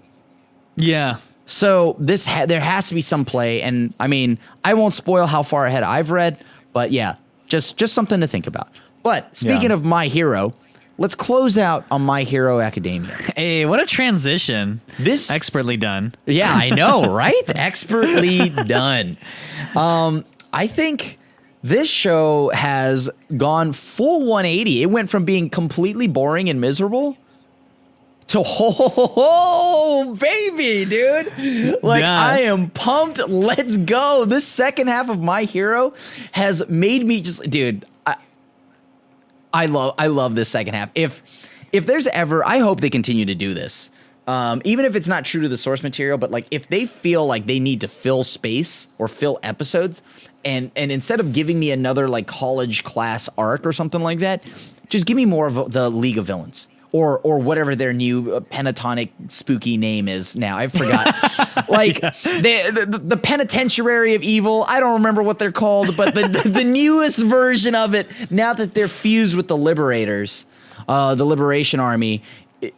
Yeah. So there has to be some play, and I mean, I won't spoil how far ahead I've read, but yeah, just something to think about. But speaking of My Hero, let's close out on My Hero Academia. Hey, what a transition. This expertly done. Yeah, I know, right? Expertly done. I think this show has gone full 180. It went from being completely boring and miserable Baby, dude. Like, yeah. I am pumped. Let's go. This second half of My Hero has made me just, dude, I love this second half. If there's ever, I hope they continue to do this. Even if it's not true to the source material, but like if they feel like they need to fill space or fill episodes, and instead of giving me another like college class arc or something like that, just give me more of the League of Villains. Or whatever their new pentatonic spooky name is now. I forgot. Like the Penitentiary of Evil. I don't remember what they're called, but the newest version of it, now that they're fused with the Liberators, the Liberation Army,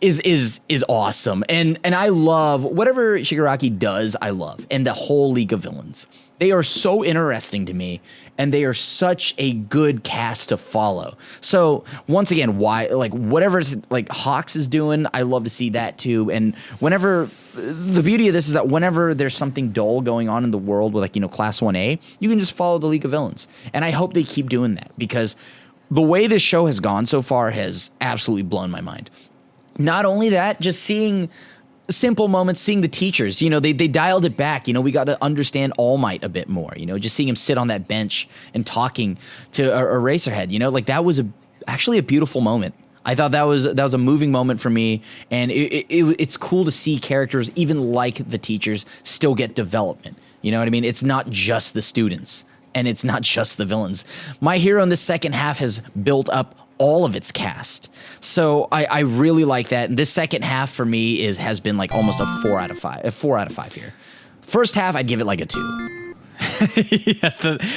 is awesome. And I love whatever Shigaraki does. I love, and the whole League of Villains. They are so interesting to me, and they are such a good cast to follow. So once again, whatever like Hawks is doing, I love to see that too. And whenever the beauty of this is that whenever there's something dull going on in the world with Class 1A, you can just follow the League of Villains. And I hope they keep doing that, because the way this show has gone so far has absolutely blown my mind. Not only that, just seeing simple moments, seeing the teachers, they dialed it back. We got to understand All Might a bit more, just seeing him sit on that bench and talking to Eraserhead, like that was actually a beautiful moment. I thought that was a moving moment for me. And it's cool to see characters, even like the teachers, still get development. You know what I mean? It's not just the students, and it's not just the villains. My Hero in the second half has built up all of its cast. So I really like that. And this second half for me has been like almost a 4 out of 5. A 4 out of 5 here. First half, I'd give it like a 2. Yeah,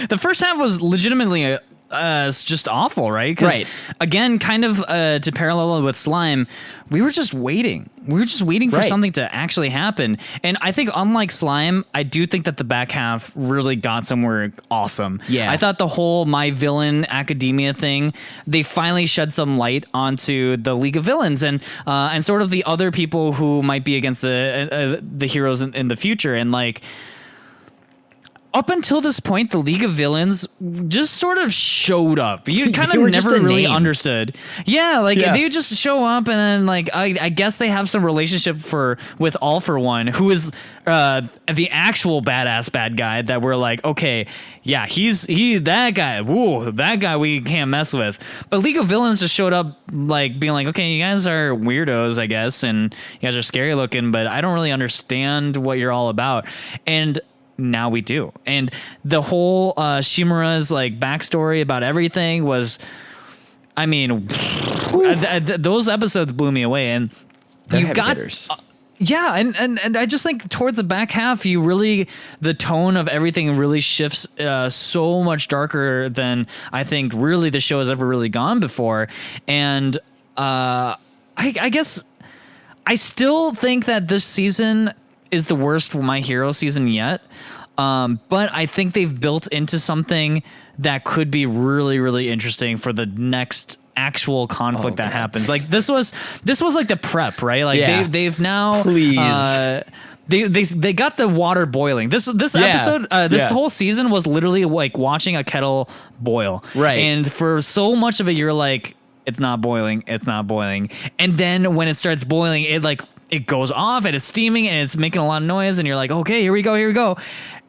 the first half was legitimately just awful, right? Right. Again, kind of to parallel it with Slime, we were just waiting. We were just waiting for something to actually happen. And I think unlike Slime, I do think that the back half really got somewhere awesome. Yeah. I thought the whole My Villain Academia thing, they finally shed some light onto the League of Villains and sort of the other people who might be against the heroes in the future. And like, up until this point, the League of Villains just sort of showed up. You kind of never really understood. Yeah, they would just show up, and then like I guess they have some relationship with All For One, who is the actual badass bad guy that we're like, okay, yeah, he's that guy. Whoa, that guy we can't mess with. But League of Villains just showed up like being like, okay, you guys are weirdos, I guess, and you guys are scary looking, but I don't really understand what you're all about. And now we do. And the whole Shimura's like backstory about everything was, I mean, those episodes blew me away. And they're you got hitters. Yeah, and I just think towards the back half, the tone of everything really shifts so much darker than I think really the show has ever really gone before. And I guess I still think that this season is the worst My Hero season yet. But I think they've built into something that could be really, really interesting for the next actual conflict that happens. Like this was like the prep, right? Like they've now please. They got the water boiling. This episode, this whole season was literally like watching a kettle boil. Right. And for so much of it, you're like, it's not boiling. It's not boiling. And then when it starts boiling, it goes off and it's steaming and it's making a lot of noise and you're like, okay, here we go.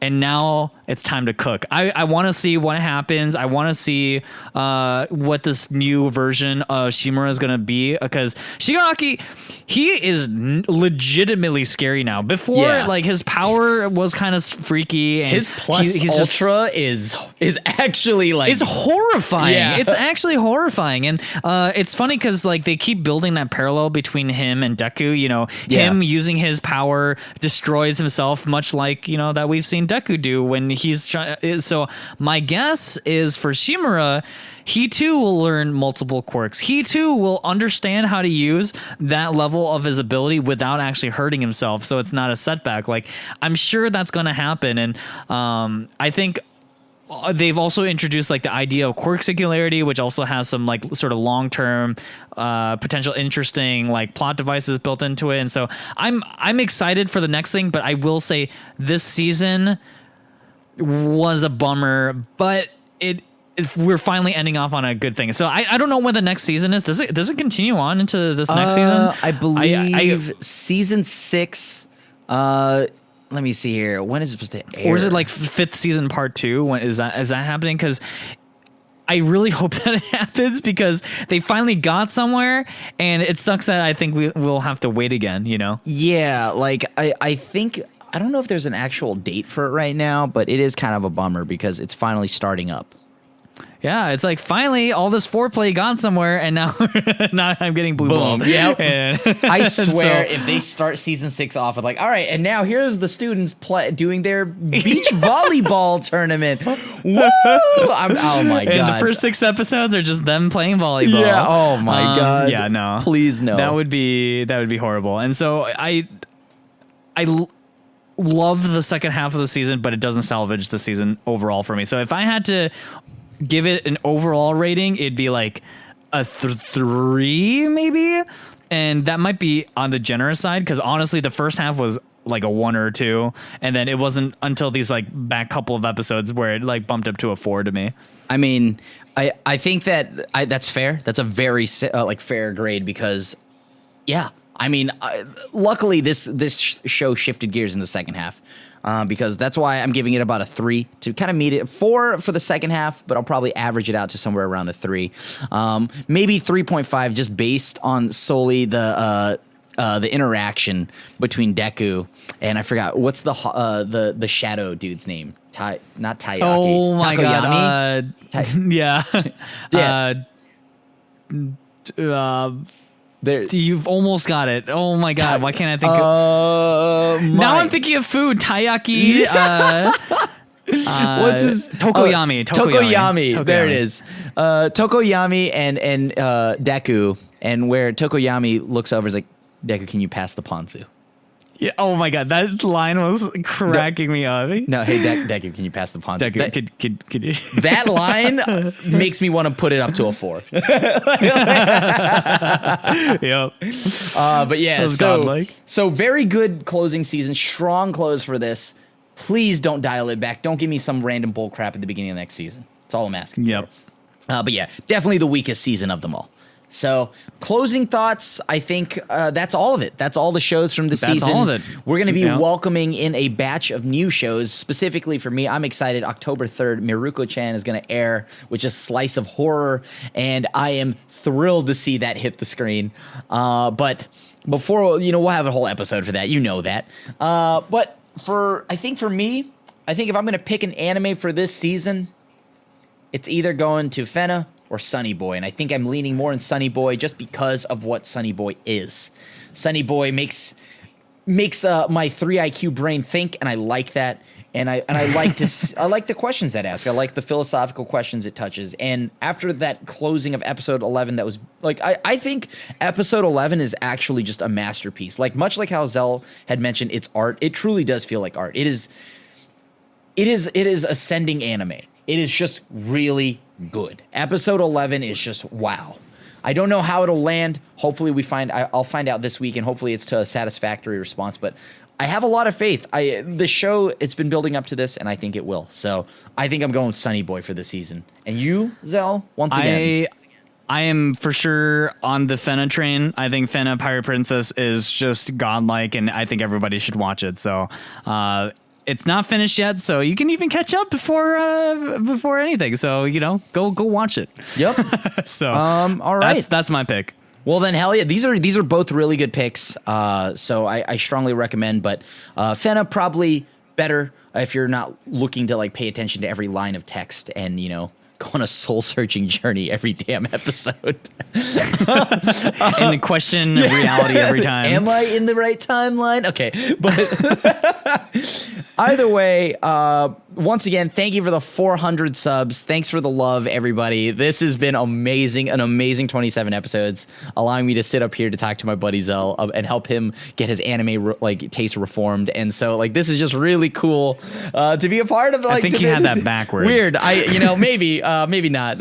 And now it's time to cook. I want to see what happens. I want to see what this new version of Shimura is going to be, because Shigaraki, he is legitimately scary now. Before, like his power was kind of freaky. And his plus ultra is actually like... It's horrifying. Yeah. It's actually horrifying. And it's funny because like they keep building that parallel between him and Deku. Him using his power destroys himself, much like, that we've seen Deku do when he's trying. So my guess is for Shimura, he too will learn multiple quirks. He too will understand how to use that level of his ability without actually hurting himself, so it's not a setback. Like, I'm sure that's going to happen. And I think they've also introduced like the idea of quirk singularity, which also has some like sort of long-term potential interesting like plot devices built into it. And so I'm excited for the next thing, but I will say this season was a bummer, but if we're finally ending off on a good thing. So I don't know when the next season is. Does it continue on into this next season? I believe season 6. Let me see here. When is it supposed to air? Or is it like 5th season part 2? When is that happening? Because I really hope that it happens, because they finally got somewhere, and it sucks that I think we'll have to wait again, you know? Yeah, like I think, I don't know if there's an actual date for it right now, but it is kind of a bummer because it's finally starting up. Yeah, it's like finally all this foreplay got somewhere, and now now I'm getting blue balled. Yep. I swear, so, if they start season 6 off with like, all right, and now here's the students doing their beach volleyball tournament. Woo! Oh my god! And the first 6 episodes are just them playing volleyball. Yeah. Oh my god. Yeah. No. Please no. That would be horrible. And so I love the second half of the season, but it doesn't salvage the season overall for me. So if I had to give it an overall rating, it'd be like a 3 maybe, and that might be on the generous side, because honestly the first half was like a 1 or 2, and then it wasn't until these like back couple of episodes where it like bumped up to a 4 to me. I mean, I think that's fair. That's a very like fair grade, because yeah, I mean, luckily this show shifted gears in the second half. Because that's why I'm giving it about a 3 to kind of meet it. 4 for the second half, but I'll probably average it out to somewhere around a 3. Maybe 3.5, just based on solely the interaction between Deku and I forgot what's the shadow dude's name. Not Taiyaki. Oh my Takoyami? God. Yeah. You've almost got it. Oh my god! Why can't I think? Now I'm thinking of food. Taiyaki. What's his Tokoyami? Tokoyami. There it is. Tokoyami and Deku, and where Tokoyami looks over is like, Deku, can you pass the Ponzu? Yeah. Oh my god, that line was cracking me up. No, hey Deku, can you pass the Ponzu? Deku, could you? That line makes me want to put it up to a 4. Yep. But yeah, so very good closing season, strong close for this. Please don't dial it back. Don't give me some random bull crap at the beginning of the next season. That's all I'm asking. Yep. But yeah, definitely the weakest season of them all. So, closing thoughts, I think that's all of it. That's all the shows from the season. That's all of it. We're going to be welcoming in a batch of new shows. Specifically for me, I'm excited. October 3rd, Miruko-chan is going to air, which is Slice of Horror, and I am thrilled to see that hit the screen. But before, we'll have a whole episode for that. You know that. But I think for me, if I'm going to pick an anime for this season, it's either going to Fena or Sonny Boy, and I think I'm leaning more in Sonny Boy just because of what Sonny Boy is. Sonny Boy makes my 3 IQ brain think, and I like that. And I like I like the questions that ask. I like the philosophical questions it touches. And after that closing of episode 11, that was like I think episode 11 is actually just a masterpiece. Like much like how Xell had mentioned, it's art. It truly does feel like art. It is ascending anime. It is just really good. Episode 11 is just wow. I don't know how it'll land. Hopefully I'll find out this week, and hopefully it's to a satisfactory response. But I have a lot of faith. The show, it's been building up to this, and I think it will. So I think I'm going Sonny Boy for the season. And you, Xell, once again? I am for sure on the Fena train. I think Fena Pirate Princess is just godlike, and I think everybody should watch it. So it's not finished yet, so you can even catch up before anything. So go watch it. Yep. So all right, that's my pick. Well then, hell yeah, these are both really good picks. So I strongly recommend. But Fena probably better if you're not looking to like pay attention to every line of text and go on a soul-searching journey every damn episode. And question reality every time. Am I in the right timeline? Okay, but either way, once again, thank you for the 400 subs. Thanks for the love, everybody. This has been amazing, an amazing 27 episodes, allowing me to sit up here to talk to my buddy Xell and help him get his anime taste reformed. And so, this is just really cool to be a part of. I think you had that backwards. Weird. Maybe. Maybe not.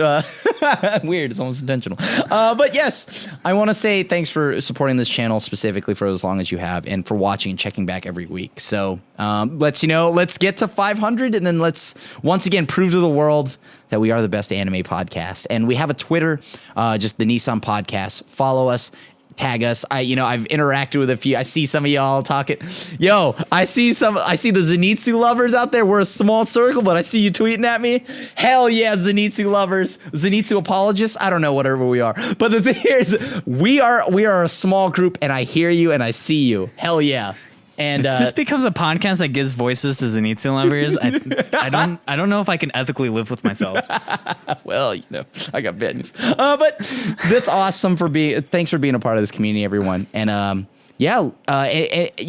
Weird. It's almost intentional. But yes, I want to say thanks for supporting this channel specifically for as long as you have, and for watching and checking back every week. So let's get to 500, and then let's once again prove to the world that we are the best anime podcast. And we have a Twitter, just the Nii-San Podcast. Follow us. Tag us. I've interacted with a few. I see some of y'all talking. Yo, I see the Zenitsu lovers out there. We're a small circle, but I see you tweeting at me. Hell yeah, Zenitsu lovers, Zenitsu apologists. I don't know, whatever we are. But the thing is, we are a small group, and I hear you and I see you. Hell yeah. And if this becomes a podcast that gives voices to Zenitsu lovers, I don't know if I can ethically live with myself. Well, I got bad news. But that's awesome thanks for being a part of this community, everyone. And you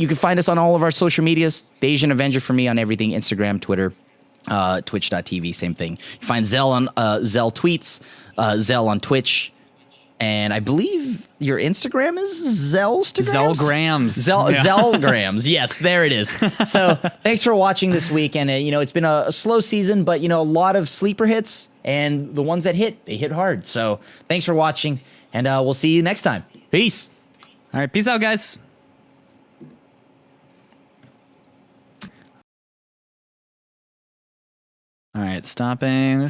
can find us on all of our social medias. The Asian Avenger for me on everything: Instagram, Twitter, Twitch.tv, same thing. You find Xell on Xell tweets, Xell on Twitch. And I believe your Instagram is Zellstagrams? Zellgrams. Yes, there it is. So thanks for watching this week. And, it's been a slow season, but, a lot of sleeper hits. And the ones that they hit hard. So thanks for watching. And we'll see you next time. Peace. All right. Peace out, guys. All right. Stopping.